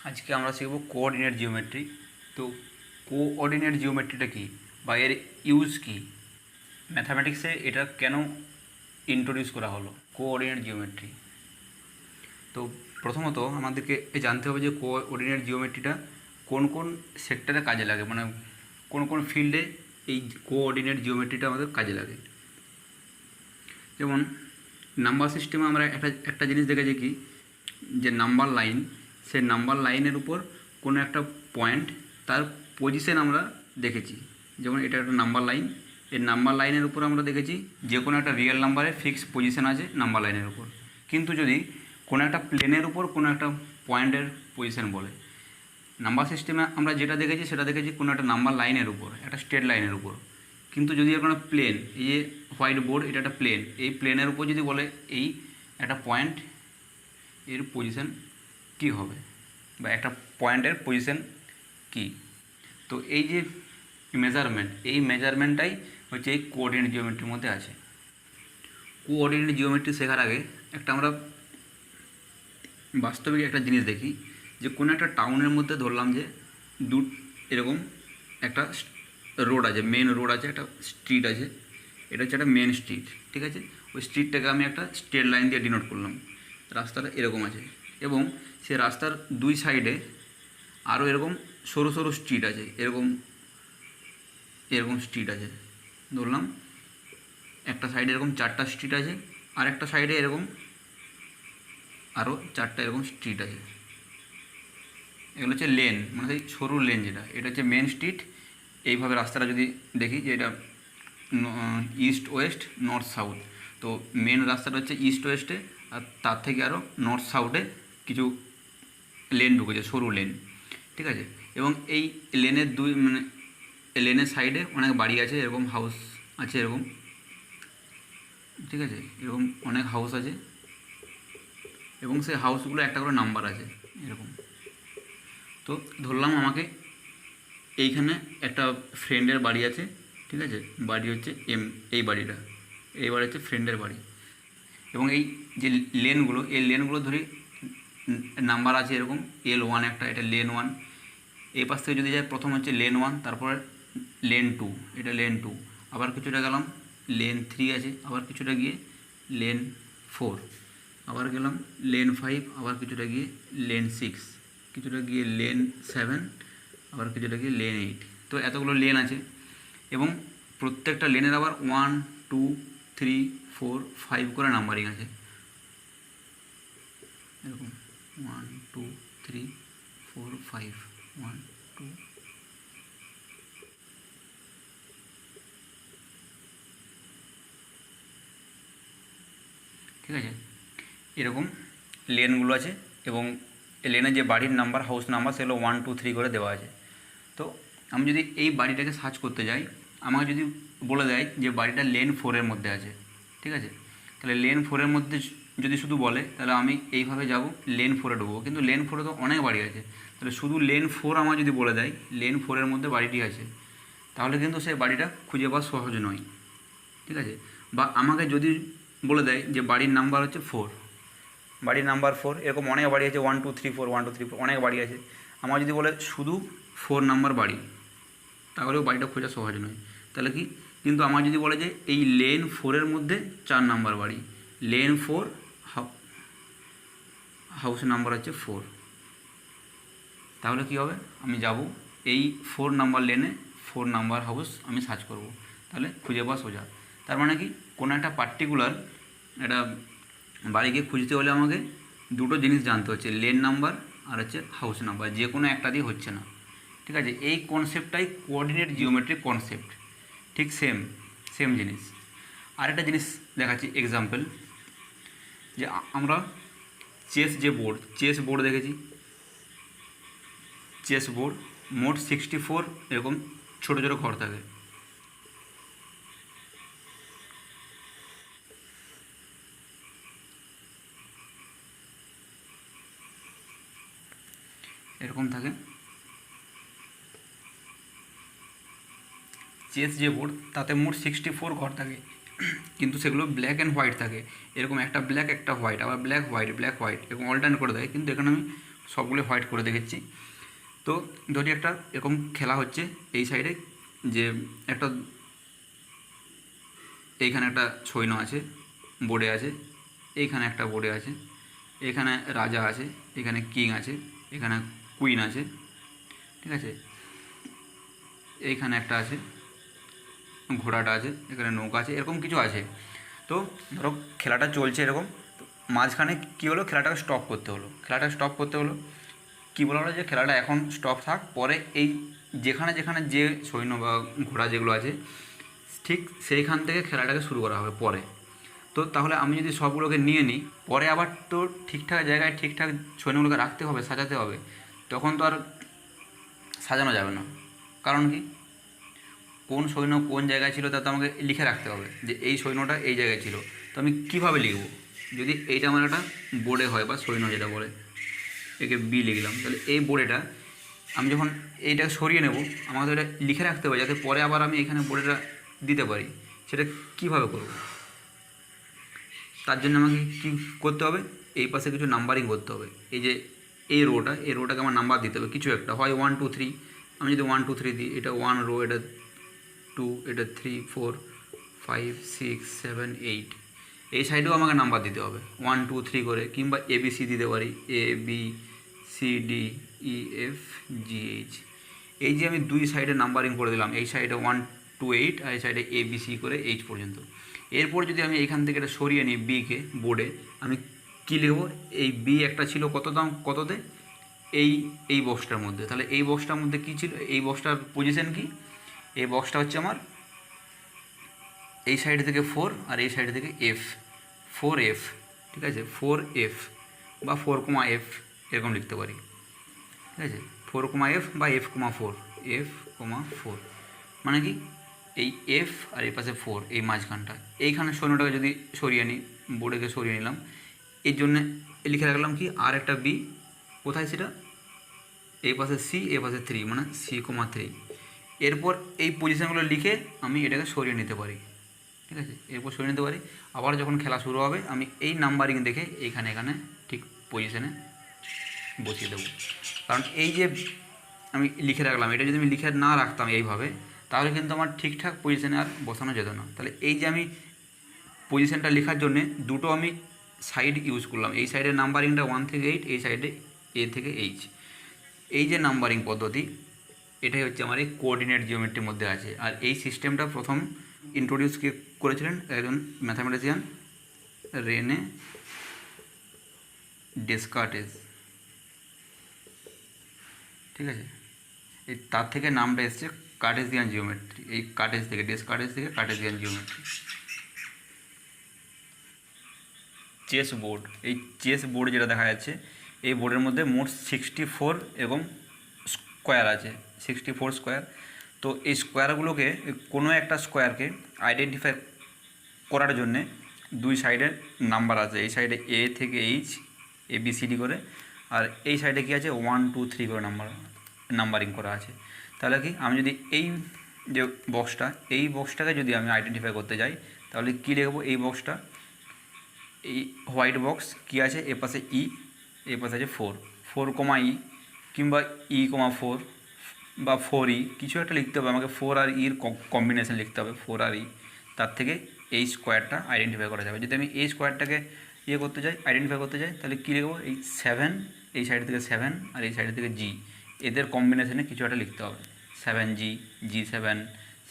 আজকে আমরা শিখব কোঅর্ডিনেট জিওমেট্রি। তো কোঅর্ডিনেট জিওমেট্রিটা কী বা এর ইউজ কী, ম্যাথামেটিক্সে এটা কেন ইন্ট্রোডিউস করা হলো কোঅর্ডিনেট জিওমেট্রি। তো প্রথমত আমাদেরকে জানতে হবে যে কোঅর্ডিনেট জিওমেট্রিটা কোন কোন সেক্টরে কাজে লাগে, মানে কোন কোন ফিল্ডে এই কোঅর্ডিনেট জিওমেট্রিটা আমাদের কাজে লাগে। যেমন নাম্বার সিস্টেমে আমরা একটা জিনিস দেখেছি কি, যে নাম্বার লাইন, সেই নাম্বার লাইনের উপর কোনো একটা পয়েন্ট তার পজিশন আমরা দেখেছি। যেমন এটা একটা নাম্বার লাইন, এই নাম্বার লাইনের উপর আমরা দেখেছি যে কোনো একটা রিয়েল নাম্বারের ফিক্স পজিশন আছে নাম্বার লাইনের উপর। কিন্তু যদি কোনো একটা প্লেনের উপর কোনো একটা পয়েন্টের পজিশন বলে, নাম্বার সিস্টেমে আমরা যেটা দেখেছি সেটা দেখেছি কোনো একটা নাম্বার লাইনের উপর, একটা স্ট্রেট লাইনের উপর। কিন্তু যদি কোনো প্লেন, এই যে হোয়াইট বোর্ড, এটা একটা প্লেন, এই প্লেনের উপর যদি বলে এই একটা পয়েন্ট, এর পজিশন কী হবে বা একটা পয়েন্টের পজিশন কী। তো এই যে মেজারমেন্ট, এই মেজারমেন্টটাই হচ্ছে এই কোঅর্ডিনেট জিওমেট্রির মধ্যে আছে। কোঅর্ডিনেট জিওমেট্রি শেখার আগে একটা আমরা বাস্তবিক একটা জিনিস দেখি, যে কোনো একটা টাউনের মধ্যে ধরলাম যে এরকম একটা রোড আছে, মেন রোড আছে, একটা স্ট্রিট আছে, এটা হচ্ছে একটা মেন স্ট্রিট, ঠিক আছে। ওই স্ট্রিটটাকে আমি একটা স্ট্রেট লাইন দিয়ে ডিনোট করলাম। রাস্তাটা এরকম আছে এবং সে রাস্তার দুই সাইডে আরও এরকম সরু সরু স্ট্রিট আছে, এরকম এরকম স্ট্রিট আছে। ধরলাম একটা সাইডে এরকম 4টা স্ট্রিট আছে, আর একটা সাইডে এরকম আরও 4টা এরকম স্ট্রিট আছে। এগুলো হচ্ছে লেন, মানে সেই সরু লেন যেটা, এটা হচ্ছে মেন স্ট্রিট। এইভাবে রাস্তাটা যদি দেখি যে এটা ইস্ট ওয়েস্ট নর্থ সাউথ, তো মেন রাস্তাটা হচ্ছে ইস্ট ওয়েস্টে, আর তার থেকে আরও নর্থ সাউথে কিছু লেন ঢুকেছে, সরু লেন, ঠিক আছে। এবং এই লেনের লেনের সাইডে অনেক বাড়ি আছে, এরকম হাউস আছে এরকম, ঠিক আছে, এরকম অনেক হাউস আছে এবং সেই হাউসগুলো একটা করে নাম্বার আছে এরকম। তো ধরলাম আমাকে এইখানে একটা ফ্রেন্ডের বাড়ি আছে, ঠিক আছে, বাড়ি হচ্ছে এই বাড়িটা, এই বাড়ি হচ্ছে ফ্রেন্ডের বাড়ি। এবং এই যে লেনগুলো, এই লেনগুলো ধরি নাম্বার আছে এরকম L1 একটা, এটা লেন 1। এই পাশ থেকে যদি যায়, প্রথম হচ্ছে লেন 1, তারপরে লেন 2, এটা লেন 2, আবার কিছুটা গেলাম লেন 3 আছে, আবার কিছুটা গিয়ে লেন 4, আবার গেলাম লেন 5, আবার কিছুটা গিয়ে লেন 6, কিছুটা গিয়ে লেন 7, আবার কিছুটা গিয়ে লেন 8। তো এতগুলো লেন আছে এবং প্রত্যেকটা লেনের আবার 1 2 3 4 5 করে নাম্বারিং আছে এরকম 1 2 3 4 5 1 2। ঠিক আছে, এরকম লেনগুলো আছে এবং লেনের যে বাড়ির নাম্বার, হাউস নাম্বার, সেগুলো 1 2 3 করে দেওয়া আছে। তো আমি যদি এই বাড়িটাকে সার্চ করতে যাই, আমাকে যদি বলে দেয় যে বাড়িটা লেন 4-এর মধ্যে আছে, ঠিক আছে, তাহলে লেন 4-এর মধ্যে যদি শুধু বলে, তাহলে আমি এইভাবে যাব লেন 4-এ ঢুকবো। কিন্তু লেন 4-এ তো অনেক বাড়ি আছে, তাহলে শুধু লেন 4 আমার যদি বলে দেয় লেন 4-এর মধ্যে বাড়িটি আছে, তাহলে কিন্তু সেই বাড়িটা খুঁজে পাওয়া সহজ নয়, ঠিক আছে। বা আমাকে যদি বলে দেয় যে বাড়ির নাম্বার হচ্ছে 4, বাড়ির নাম্বার 4, এরকম অনেক বাড়ি আছে 1 2 3 4 1 2 3 4 অনেক বাড়ি আছে, আমার যদি বলে শুধু 4 নাম্বার বাড়ি, তাহলেও বাড়িটা খোঁজা সহজ নয়। তাহলে কি, কিন্তু আমার যদি বলে যে এই লেন 4-এর মধ্যে 4 নাম্বার বাড়ি, লেন 4 হাউস নাম্বার হচ্ছে 4, তাহলে কি হবে, আমি যাব এই 4 নাম্বার লেনে 4 নাম্বার হাউস আমি সার্চ করব, তাহলে খুঁজে পাওয়া সোজা। তার মানে কি, কোনো একটা পার্টিকুলার একটা বাড়িকে খুঁজতে হলে আমাকে দুটো জিনিস জানতে হচ্ছে, লেন নাম্বার আর হচ্ছে হাউস নাম্বার, যে কোনো একটা দিয়ে হচ্ছে না, ঠিক আছে। এই কনসেপ্টটাই কোঅর্ডিনেট জিওমেট্রিক কনসেপ্ট, ঠিক সেম জিনিস। আরেকটা জিনিস দেখাচ্ছি এক্সাম্পল, যে আমরা চেস বোর্ড দেখেছি, চেস বোর্ড মোট 64 এরকম ছোটো ছোটো ঘর থাকে। এরকম থাকে চেস যে বোর্ড, তাতে মোট 64 ঘর থাকে, কিন্তু সেগুলো ব্ল্যাক অ্যান্ড হোয়াইট থাকে, এরকম একটা ব্ল্যাক একটা হোয়াইট, আবার ব্ল্যাক হোয়াইট ব্ল্যাক হোয়াইট, এরকম অল্টারনেট করে দেয়। কিন্তু এখানে আমি সবগুলো হোয়াইট করে দেখেছি। তো ধরি একটা এরকম খেলা হচ্ছে, এই সাইডে যে একটা এইখানে একটা সৈন্য আছে, বোর্ডে আছে, এইখানে একটা বোর্ডে আছে, এখানে রাজা আছে, এখানে কিং আছে, এখানে কুইন আছে, ঠিক আছে, এইখানে একটা আছে, ঘোড়াটা আছে, এখানে নৌকা আছে, এরকম কিছু আছে। তো ধরো খেলাটা চলছে এরকম, তো মাঝখানে কী হলো, খেলাটাকে স্টপ করতে হলো। খেলাটা স্টপ করতে হলো, কী বলা হলো যে খেলাটা এখন স্টপ থাক, পরে এই যেখানে যেখানে যে সৈন্য বা ঘোড়া যেগুলো আছে ঠিক সেইখান থেকে খেলাটাকে শুরু করা হবে পরে। তো তাহলে আমি যদি সবগুলোকে নিয়ে নিই, পরে আবার তো ঠিকঠাক জায়গায় ঠিকঠাক সৈন্যগুলোকে রাখতে হবে, সাজাতে হবে, তখন তো আর সাজানো যাবে না। কারণ কি, কোন সৈন্য কোন জায়গায় ছিল তা তো আমাকে লিখে রাখতে হবে যে এই সৈন্যটা এই জায়গায় ছিল। তো আমি কীভাবে লিখব, যদি এইটা আমার একটা বোর্ডে হয় বা সৈন্য যেটা বলে, একে বি লিখলাম, তাহলে এই বোর্ডেটা আমি যখন এইটা সরিয়ে নেব, আমাকে তো এটা লিখে রাখতে হবে যাতে পরে আবার আমি এখানে বোর্ডেটা দিতে পারি। সেটা কীভাবে করব, তার জন্য আমাকে কী করতে হবে, এই পাশে কিছু নাম্বারিং করতে হবে। এই যে এই রোটাকে আমার নাম্বার দিতে হবে কিছু একটা, হয় 1 2 3। আমি যদি 1 2 3 দিই, এটা 1 রো, এটা 2, এটা 3 4 5 6 7 8, এই সাইডেও আমাকে নাম্বার দিতে হবে 1 2 3 করে, কিংবা ABC দিতে পারি, ABCDEFGH। এই যে আমি দুই সাইডে নাম্বারিং করে দিলাম, এই সাইডে 1 2 8 আর এই সাইডে ABC করে H পর্যন্ত। এরপর যদি আমি এখান থেকে এটা সরিয়ে নিই বিকে বোর্ডে, আমি কী লিখব, এই বি একটা ছিল কত দাম কততে, এই বক্সটার মধ্যে। তাহলে এই বক্সটার মধ্যে কী ছিল, এই বক্সটার পজিশন কি, এই বক্সটা হচ্ছে আমার এই সাইড থেকে 4 আর এই সাইড থেকে F, 4F, ঠিক আছে, 4F বা 4F এরকম লিখতে পারি, ঠিক আছে, 4F বা F4, F4 মানে কি, এই F আর এই পাশে 4, এই মাঝখানটা, এইখানে সৈন্যটাকে যদি সরিয়ে নিই, বোর্ডেকে সরিয়ে নিলাম, এর জন্য লিখে রাখলাম কি আর একটা বি, কোথায় সেটা, এই পাশে C, এই পাশে 3 মানে C3। এরপর এই পজিশানগুলো লিখে আমি এটাকে সরিয়ে নিতে পারি, ঠিক আছে, এরপর সরিয়ে নিতে পারি। আবার যখন খেলা শুরু হবে আমি এই নাম্বারিং দেখে এখানে ঠিক পজিশানে বসিয়ে দেবো। কারণ এই যে আমি লিখে রাখলাম, এটা যদি আমি লিখে না রাখতাম এইভাবে, তাহলে কিন্তু আমার ঠিকঠাক পজিশানে আর বসানো যেত না। তাহলে এই যে আমি পজিশানটা লেখার জন্যে দুটো আমি সাইড ইউজ করলাম, এই সাইডের নাম্বারিংটা 1 থেকে 8, এই সাইডে A থেকে H। এই যে নাম্বারিং পদ্ধতি, এটাই হচ্ছে আমার এই কোঅর্ডিনেট জিওমেট্রির মধ্যে আছে। আর এই সিস্টেমটা প্রথম ইন্ট্রোডিউস করেছিলেন একজন ম্যাথামেটিশিয়ান, রেনে ডেসকার্টেস, ঠিক আছে, এই তার থেকে নামটা এসছে কার্টেসিয়ান জিওমেট্রি, এই ডেসকার্টেস থেকে কার্টেসিয়ান জিওমেট্রি। চেস বোর্ড, এই চেস বোর্ড যেটা দেখা যাচ্ছে, এই বোর্ডের মধ্যে মোট 64 এরকম স্কোয়ার আছে, 64 স্কোয়ার। তো এই স্কোয়ারগুলোকে, কোনো একটা স্কোয়ারকে আইডেন্টিফাই করার জন্যে দুই সাইডের নাম্বার আছে, এই সাইডে A থেকে H ABCD করে, আর এই সাইডে কী আছে 1 2 3 করে নাম্বারিং করা আছে। তাহলে কি, আমি যদি এই যে বক্সটাকে যদি আমি আইডেন্টিফাই করতে যাই, তাহলে কী লিখব, এই বক্সটা, এই হোয়াইট বক্স কী আছে, এ পাশে E, এ পাশে আছে 4 E, কিংবা E, 4 বা 4E, কিছু একটা লিখতে হবে আমাকে, 4 আর ইর কম্বিনেশন লিখতে হবে, 4 আর E, তার থেকে এই স্কোয়ারটা আইডেন্টিফাই করা যাবে। যদি আমি এই স্কোয়ারটাকে আইডেন্টিফাই করতে চাই, তাহলে কী লিখব, এই 7, এই সাইড থেকে 7 আর এই সাইড থেকে G, এদের কম্বিনেশনে কিছু একটা লিখতে হবে, 7G, G7,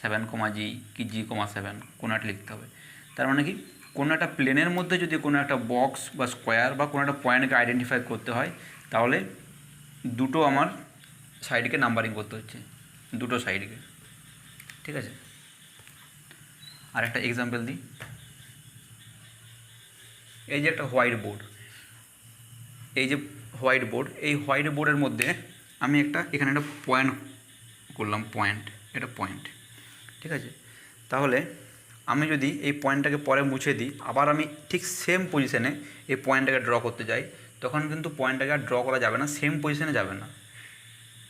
7G কি G7, কোনো একটা লিখতে হবে। তার মানে কি, কোনো একটা প্লেনের মধ্যে যদি কোনো একটা বক্স বা স্কোয়ার বা কোনো একটা পয়েন্টকে আইডেন্টিফাই করতে হয়, তাহলে দুটো আমার সাইডকে নাম্বারিং করতে হচ্ছে, দুটো সাইডকে, ঠিক আছে। আর একটা এক্সাম্পল দিই, এই যে একটা হোয়াইট বোর্ড, এই হোয়াইট বোর্ডের মধ্যে আমি এখানে একটা পয়েন্ট করলাম, এটা পয়েন্ট, ঠিক আছে। তাহলে আমি যদি এই পয়েন্টটাকে পরে মুছে দিই, আবার আমি ঠিক সেম পজিশানে এই পয়েন্টটাকে ড্র করতে যাই, তখন কিন্তু পয়েন্টটাকে আর ড্র করা যাবে না, সেম পজিশানে যাবে না,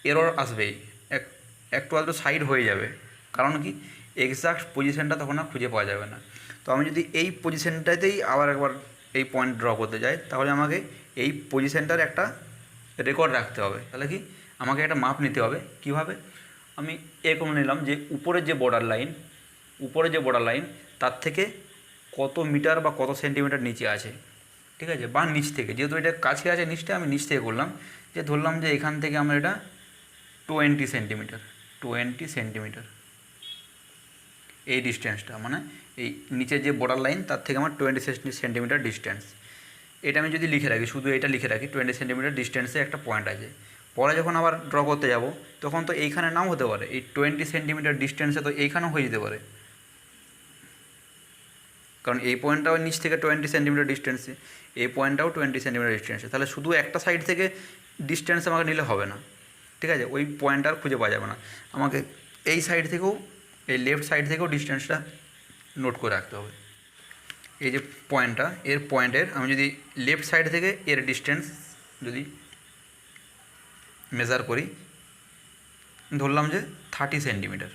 এরর আসবেই, একটু আধটু সাইড হয়ে যাবে। কারণ কি, এক্সাক্ট পজিশানটা তখন আর খুঁজে পাওয়া যাবে না। তো আমি যদি এই পজিশানটাতেই আবার একবার এই পয়েন্ট ড্র করতে যাই, তাহলে আমাকে এই পজিশানটার একটা রেকর্ড রাখতে হবে। তাহলে কি আমাকে একটা মাপ নিতে হবে। কিভাবে? আমি এরকম নিলাম যে উপরের যে বর্ডার লাইন তার থেকে কত মিটার বা কত সেন্টিমিটার নিচে আছে, ঠিক আছে, বা নিচ থেকে, যেহেতু এটা কাছে আছে নিচটা, আমি নিচ থেকে করলাম যে ধরলাম যে এখান থেকে আমার এটা 20 সেন্টিমিটার এই ডিস্টেন্সটা, মানে এই নিচের যে বর্ডার লাইন তার থেকে আমার 20 সেন্টিমিটার ডিস্টেন্স। এটা আমি যদি লিখে রাখি, শুধু এটা লিখে রাখি 20 সেন্টিমিটার ডিস্টেন্সে একটা পয়েন্ট আছে। পরে যখন আবার ড্র করতে যাব তখন তো এইখানে নাও হতে পারে, এই 20 সেন্টিমিটার ডিস্টেন্সে তো এইখানেও হয়ে যেতে পারে, কারণ এই পয়েন্টটাও নিচ থেকে 20 সেন্টিমিটার ডিস্টেন্সে, এই পয়েন্টটাও 20 সেন্টিমিটার ডিস্টেন্সে। তাহলে শুধু একটা সাইড থেকে ডিস্টেন্স আমাকে নিলে হবে না, ঠিক আছে, ওই পয়েন্ট আর খুঁজে পাওয়া যাবে না, আমাকে এই সাইড থেকেও, এই লেফট সাইড থেকেও ডিস্টেন্সটা নোট করে রাখতে হবে। এই যে পয়েন্টটা, এর পয়েন্টের আমি যদি লেফট সাইড থেকে এর ডিস্টেন্স যদি মেজার করি, ধরলাম যে 30 সেন্টিমিটার,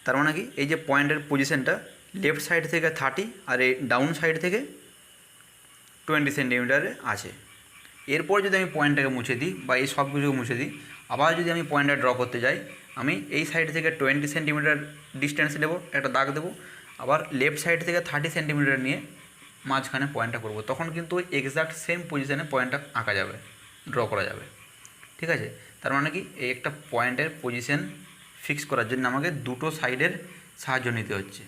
তার মানে কি এই যে পয়েন্টের পজিশনটা লেফট সাইড থেকে 30 আর এই ডাউন সাইড থেকে 20 সেন্টিমিটারে আছে। এরপর যদি আমি পয়েন্টটাকে মুছে দিই বা এই সব কিছুকে মুছে দিই, আবার যদি আমি পয়েন্টটা ড্র করতে যাই, আমি এই সাইড থেকে 20 সেন্টিমিটার ডিস্টেন্স নেব, একটা দাগ দেবো, আবার লেফট সাইড থেকে 30 সেন্টিমিটার নিয়ে মাঝখানে পয়েন্টটা করব, তখন কিন্তু এক্স্যাক্ট সেম পজিশানে পয়েন্টটা আঁকা যাবে, ড্র করা যাবে, ঠিক আছে। তার মানে কি এই একটা পয়েন্টের পজিশন ফিক্স করার জন্য আমাকে দুটো সাইডের সাহায্য নিতে হচ্ছে,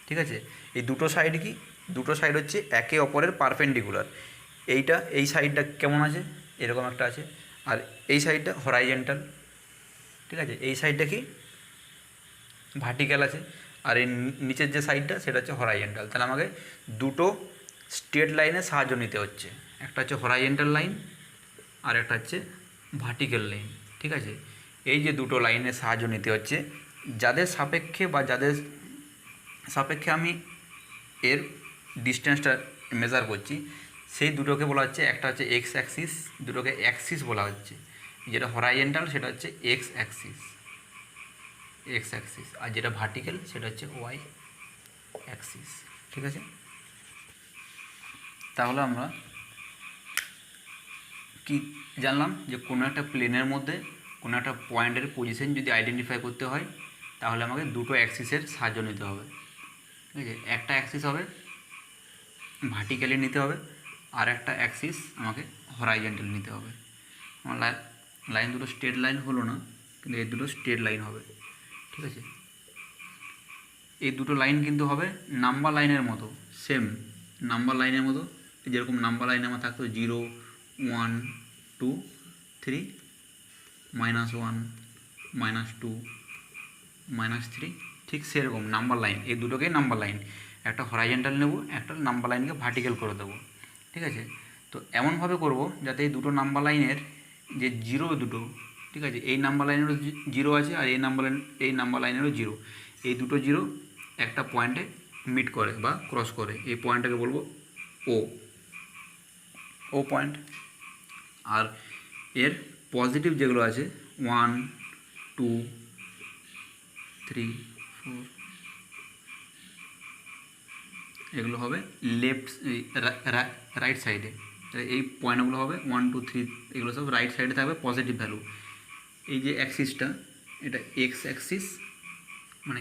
ঠিক আছে। এই দুটো সাইড কি, দুটো সাইড হচ্ছে একে অপরের পারপেন্ডিকুলার। এই সাইডটা কেমন আছে, এরকম একটা আছে, আর এই সাইডটা হরাইজেন্টাল, ঠিক আছে। এই সাইডটা কি ভার্টিক্যাল আছে, আর এই নিচের যে সাইডটা সেটা হচ্ছে হরাইজেন্টাল। তাহলে আমাকে দুটো স্ট্রেট লাইনের সাহায্য নিতে হচ্ছে, একটা হচ্ছে হরাইজেন্টাল লাইন আর একটা হচ্ছে ভার্টিক্যাল লাইন, ঠিক আছে। এই যে দুটো লাইনের সাহায্য নিতে হচ্ছে, যাদের সাপেক্ষে আমি এর ডিস্টেন্সটা মেজার করছি, সেই দুটোকে বলা হচ্ছে, একটা হচ্ছে এক্স অ্যাক্সিস, দুটোকে অ্যাক্সিস বলা হচ্ছে। যেটা হরাইজেন্টাল সেটা হচ্ছে এক্স অ্যাক্সিস, আর যেটা ভার্টিক্যাল সেটা হচ্ছে ওয়াই অ্যাক্সিস, ঠিক আছে। তাহলে আমরা কি জানলাম যে কোনো একটা প্লেনের মধ্যে কোনো একটা পয়েন্টের পজিশন যদি আইডেন্টিফাই করতে হয়, তাহলে আমাকে দুটো অ্যাক্সিসের সাহায্য নিতে হবে, ঠিক আছে। একটা অ্যাক্সিস হবে ভার্টিক্যালি নিতে হবে, আর একটা অ্যাক্সিস আমাকে হরাইজেন্টাল নিতে হবে। আমার লাইন দুটো স্ট্রেট লাইন হলো না, কিন্তু এই দুটো স্ট্রেট লাইন হবে, ঠিক আছে। এই দুটো লাইন কিন্তু হবে নাম্বার লাইনের মতো, সেম নাম্বার লাইনের মতো, যেরকম নাম্বার লাইনে আমার থাকতো 0, 1, 2, 3, -1, -2, -3, ঠিক সেরকম নাম্বার লাইন, এই দুটোকেই নাম্বার লাইন, একটা হরাইজেন্টাল নেব, একটা নাম্বার লাইনকে ভার্টিক্যাল করে দেবো, ঠিক আছে। তো এমনভাবে করব যাতে এই দুটো নাম্বার লাইনের যে জিরো দুটো, ঠিক আছে, এই নাম্বার লাইনেরও জিরো আছে আর এই নাম্বার লাইনেরও জিরো, এই দুটো জিরো একটা পয়েন্টে মিট করে বা ক্রস করে, এই পয়েন্টটাকে বলবো ও পয়েন্ট। আর এর পজিটিভ যেগুলো আছে 1, 2, 3, 4, এগুলো হবে রাইট সাইডে, এই পয়েন্টগুলো হবে 1, 2, 3, এগুলো সব রাইট সাইডে থাকবে পজিটিভ ভ্যালু। এই যে অ্যাক্সিসটা, এটা এক্স অ্যাক্সিস, মানে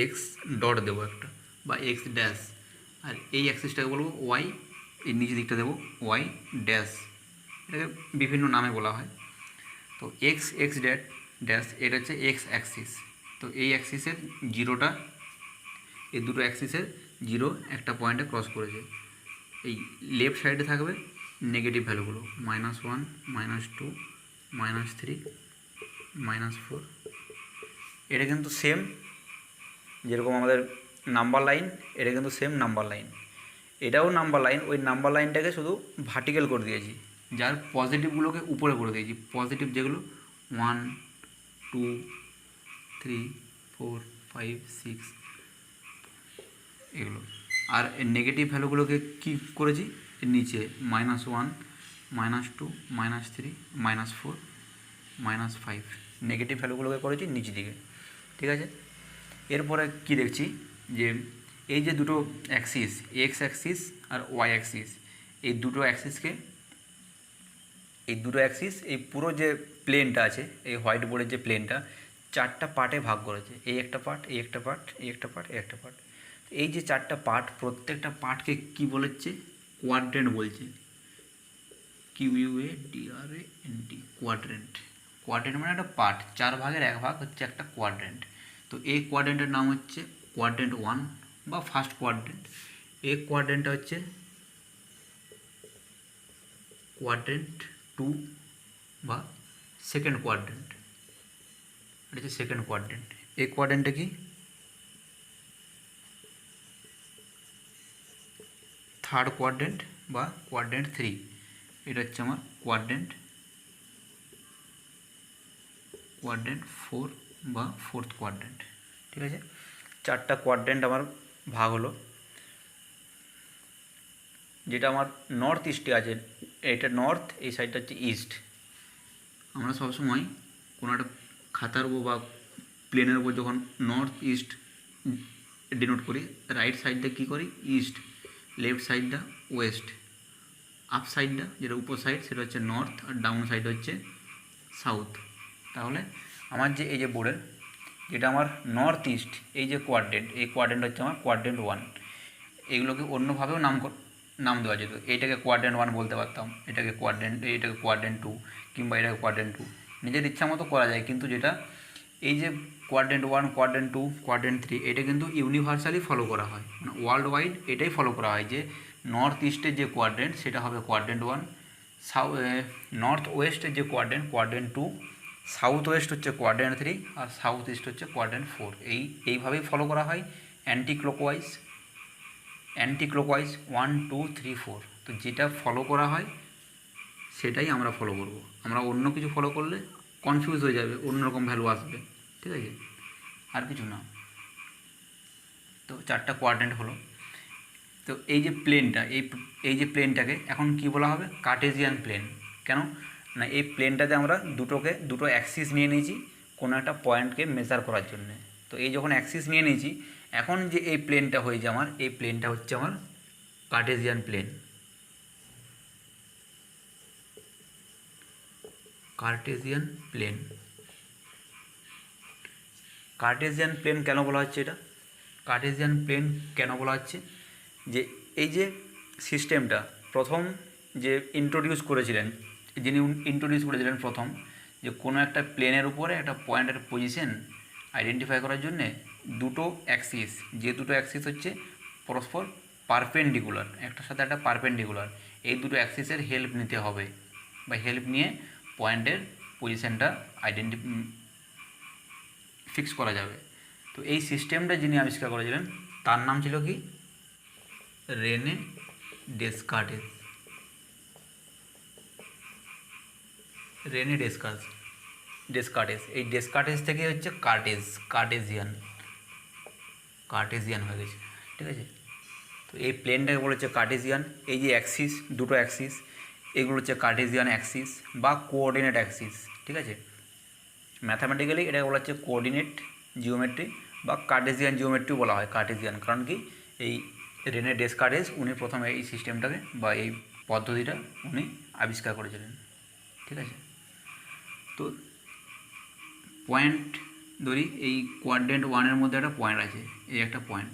এক্স ডট দেবো একটা, বা এক্স ড্যাশ, আর এই অ্যাক্সিসটাকে বলবো ওয়াই, এই নিচের দিকটা দেবো ওয়াই ড্যাশ, এটাকে বিভিন্ন নামে বলা হয়। তো এক্স ড্যাশ এটা হচ্ছে এক্স অ্যাক্সিস। তো এই অ্যাক্সিসের জিরোটা, এই দুটো অ্যাক্সিসের জিরো একটা পয়েন্টে ক্রস করেছে। এই লেফট সাইডে থাকবে নেগেটিভ ভ্যালুগুলো, -1, -2, -3, -4। এটা কিন্তু সেম যেরকম আমাদের নাম্বার লাইন, এটা কিন্তু সেম নাম্বার লাইন, এটাও নাম্বার লাইন, ওই নাম্বার লাইনটাকে শুধু ভার্টিক্যাল করে দিয়েছি, যার পজিটিভগুলোকে উপরে করে দিয়েছি, পজিটিভ যেগুলো 1, 2, 3, 4, 5, 6 এগুলো, আর নেগেটিভ ভ্যালুগুলোকে কী করেছি নিচে, -1, -2, -3, -4, -5, নেগেটিভ ভ্যালুগুলোকে করেছি নিচের দিকে, ঠিক আছে। এরপরে কি দেখছি যে এই যে দুটো অ্যাক্সিস, এক্স অ্যাক্সিস আর ওয়াই অ্যাক্সিস, এই দুটো অ্যাক্সিসকে এই দুটো অ্যাক্সিস এই পুরো যে প্লেনটা আছে, এই হোয়াইট বোর্ডের যে প্লেনটা 4টা পার্টে ভাগ করেছে। এই একটা পার্ট, এই একটা পার্ট, এই একটা পার্ট, এই একটা পার্ট। এই যে 4টা পার্ট, প্রত্যেকটা পার্টকে কি বলেছে? কোয়াড্রেন্ট বলছে। QUADRANT, quadrant. কোয়াড্রেন্ট মানে একটা পার্ট, 4 ভাগের 1 ভাগ হচ্ছে একটা কোয়াড্রেন্ট। তো এই কোয়াড্রেন্টের নাম হচ্ছে কোয়াড্রেন্ট 1 বা ফার্স্ট কোয়াড্রেন্ট। এই কোয়াড্রেন্টটা হচ্ছে কোয়াড্রেন্ট 2 বা সেকেন্ড কোয়াড্রেন্ট। এটা হচ্ছে সেকেন্ড কোয়াড্রেন্ট। এই কোয়াড্রেন্টে কি থার্ড কোয়াড্রেন্ট বা কোয়াড্রেন্ট 3। এটা হচ্ছে আমার কোয়াড্রেন্ট 4 বা ফোর্থ কোয়াড্রেন্ট। ঠিক আছে, 4টা কোয়াড্রেন্ট আমার ভাগ হলো। যেটা আমার নর্থ ইস্টে আছে, এটা নর্থ, এই সাইডটা হচ্ছে ইস্ট। আমরা সবসময় কোনো একটা খাতার উপর বা প্লেনের উপর যখন নর্থ ইস্ট ডিনোট করি, রাইট সাইডটা কী করি? ইস্ট, লেফট সাইডটা ওয়েস্ট, আপ সাইডটা যেটা উপর সাইড সেটা হচ্ছে নর্থ, আর ডাউন সাইড হচ্ছে সাউথ। তাহলে আমার যে এই যে বোর্ডের যেটা আমার নর্থ ইস্ট, এই যে কোয়াড্রেন্ট, এই কোয়াড্রেন্ট হচ্ছে আমার কোয়াড্রেন্ট 1। এগুলোকে অন্যভাবেও নাম দেওয়া যেত। এইটাকে কোয়াড্রেন্ট 1 বলতে পারতাম, এটাকে কোয়াড্রেন্ট 2, কিংবা এটাকে কোয়াড্রেন্ট 2, নিজের ইচ্ছা মতো করা যায়। কিন্তু যেটা এই যে কোয়াড্রেন্ট 1, কোয়াড্রেন্ট 2, কোয়াড্রেন্ট 3, এটা কিন্তু ইউনিভার্সালি ফলো করা হয়, মানে ওয়ার্ল্ড ওয়াইড এটাই ফলো করা হয় যে নর্থ ইস্টের যে কোয়াড্রেন্ট সেটা হবে কোয়াড্রেন্ট 1, নর্থ ওয়েস্টের যে কোয়াড্রেন্ট 2, সাউথ ওয়েস্ট হচ্ছে কোয়াড্রেন্ট 3, আর সাউথ ইস্ট হচ্ছে কোয়াড্রেন্ট 4। এইভাবেই ফলো করা হয় অ্যান্টি ক্লকওয়াইজ 1 2 3 4। তো যেটা ফলো করা হয় সেটাই আমরা ফলো করব। আমরা অন্য কিছু ফলো করলে কনফিউজ হয়ে যাবে, অন্যরকম ভ্যালু আসবে। ঠিক আছে, আর কিছু না। তো 4টা কোয়াড্রেন্ট হলো। তো এই যে প্লেনটা, এই যে প্লেনটাকে এখন কি বলা হবে? Cartesian plane. কেন না, এই প্লেনটাতে আমরা দুটো অ্যাক্সিস নিয়ে নিয়েছি কোনো একটা পয়েন্টকে মেজার করার জন্য। তো এই যখন অ্যাক্সিস নিয়ে নিয়েছি, এখন যে এই প্লেনটা হয়েছে আমার, এই প্লেনটা হচ্ছে আমার Cartesian plane. Cartesian plane. Cartesian plane কেন বলা হচ্ছে এটা? কার্টেসিয়ান প্লেন কেন বলা হচ্ছে? যে এই যে সিস্টেমটা প্রথম যে ইন্ট্রোডিউস করেছিলেন, যিনি ইন্ট্রোডিউস করেছিলেন প্রথম, যে কোনো একটা প্লেনের উপরে একটা পয়েন্টের পজিশন আইডেন্টিফাই করার জন্যে দুটো অ্যাক্সিস, যে দুটো অ্যাক্সিস হচ্ছে পরস্পর পারপেন্ডিকুলার, একটার সাথে একটা পারপেন্ডিকুলার, এই দুটো অ্যাক্সিসের হেল্প নিতে হবে, বা হেল্প নিয়ে পয়েন্টের পজিশনটা ফিক্স করা যাবে। তো এই সিস্টেমটা যিনি আবিষ্কার করেছিলেন তার নাম ছিল কি? রেনে ডেসকার্টেস। রেনে ডেসকার্টেস। এই ডেসকার্টেস থেকে হচ্ছে কার্টেসিয়ান হয়ে গেছে। ঠিক আছে, তো এই প্লেনটাকে বলেছে কার্টেসিয়ান। এই যে অ্যাক্সিস, দুটো অ্যাক্সিস, এগুলো হচ্ছে কার্টেসিয়ান অ্যাক্সিস বা কোঅর্ডিনেট অ্যাক্সিস। ঠিক আছে, ম্যাথামেটিক্যালি এটাকে বলা হচ্ছে কোঅর্ডিনেট জিওমেট্রি বা কার্টেসিয়ান জিওমেট্রি বলা হয়। কার্টেসিয়ান কারণ কি, এই রেনে ডেসকার্টেস উনি প্রথমে এই সিস্টেমটাকে বা এই পদ্ধতিটা উনি আবিষ্কার করেছিলেন। ঠিক আছে, তো পয়েন্ট ধরি, এই কোয়াড্রেন্ট 1-এর মধ্যে একটা পয়েন্ট আছে, এই একটা পয়েন্ট।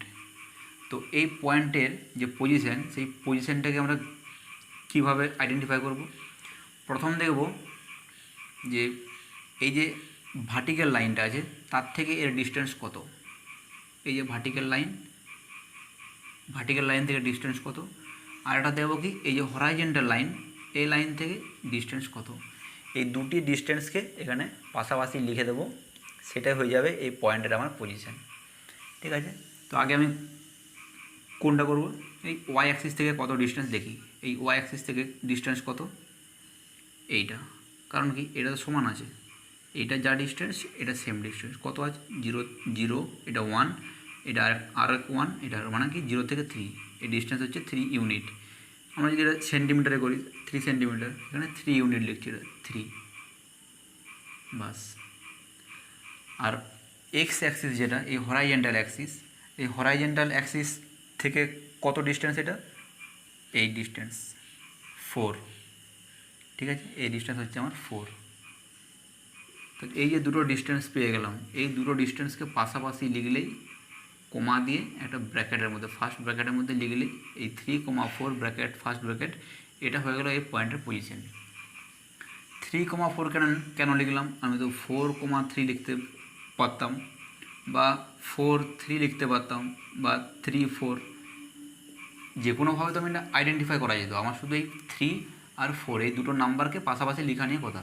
তো এই পয়েন্টের যে পজিশন, সেই পজিশনটাকে আমরা কীভাবে আইডেন্টিফাই করব? প্রথম দেখব যে এই যে ভার্টিক্যাল লাইনটা আছে তার থেকে এর ডিস্টেন্স কত। এই যে ভার্টিক্যাল লাইন থেকে ডিস্টেন্স কত। আর এটা দেখব কি, এই যে হরাইজন্টাল লাইন, এই লাইন থেকে ডিস্টেন্স কত। এই দুটি ডিস্টেন্সকে এখানে পাশাপাশি লিখে দেবো, সেটাই হয়ে যাবে এই পয়েন্টের আমার পজিশন। ঠিক আছে, তো আগে আমি কোনটা করব? এই ওয়াই অ্যাক্সিস থেকে কত ডিস্টেন্স দেখি। এই ওয়াই অ্যাক্সিস থেকে ডিস্টেন্স কত? এইটা। কারণ কি, এটা তো সমান আছে, এটা যা ডিস্টেন্স এটা সেম ডিস্টেন্স। কত আছে? 0 0, এটা 1, এটা আর 1, এটা মানে কি 0 থেকে 3, এই ডিস্টেন্স হচ্ছে 3 ইউনিট। আমরা যদি এটা সেন্টিমিটারে করি, 3 সেন্টিমিটার, এখানে 3 ইউনিট লিখছি, এটা 3 বাস। আর এক্স অ্যাক্সিস যেটা, এই হরাইজন্টাল অ্যাক্সিস, এই হরাইজন্টাল অ্যাক্সিস থেকে কত ডিস্টেন্স? এটা এই ডিস্টেন্স 4। ঠিক ঠিক আছে, এই ডিস্টেন্স হচ্ছে আমার 4। তো এই যে দুটো ডিস্টেন্স পেয়ে গেলাম, এই দুটো ডিস্টেন্সকে পাশাপাশি লিখলেই কমা দিয়ে একটা ব্র্যাকেটের মধ্যে, ফার্স্ট ব্র্যাকেটের মধ্যে লিখলেই এই 3,4 ব্র্যাকেট ফার্স্ট ব্র্যাকেট, এটা হয়ে গেল এই পয়েন্টের পজিশন। 3,4 কেন লিখলাম, আমি তো 4,3 লিখতে পারতাম, বা 4,3 লিখতে পারতাম, বা 3,4, যে কোনোভাবে তো আমি আইডেন্টিফাই করা যেত। আমার শুধু এই 3 আর 4 এই দুটো নাম্বারকে পাশাপাশি লেখা নিয়ে কথা।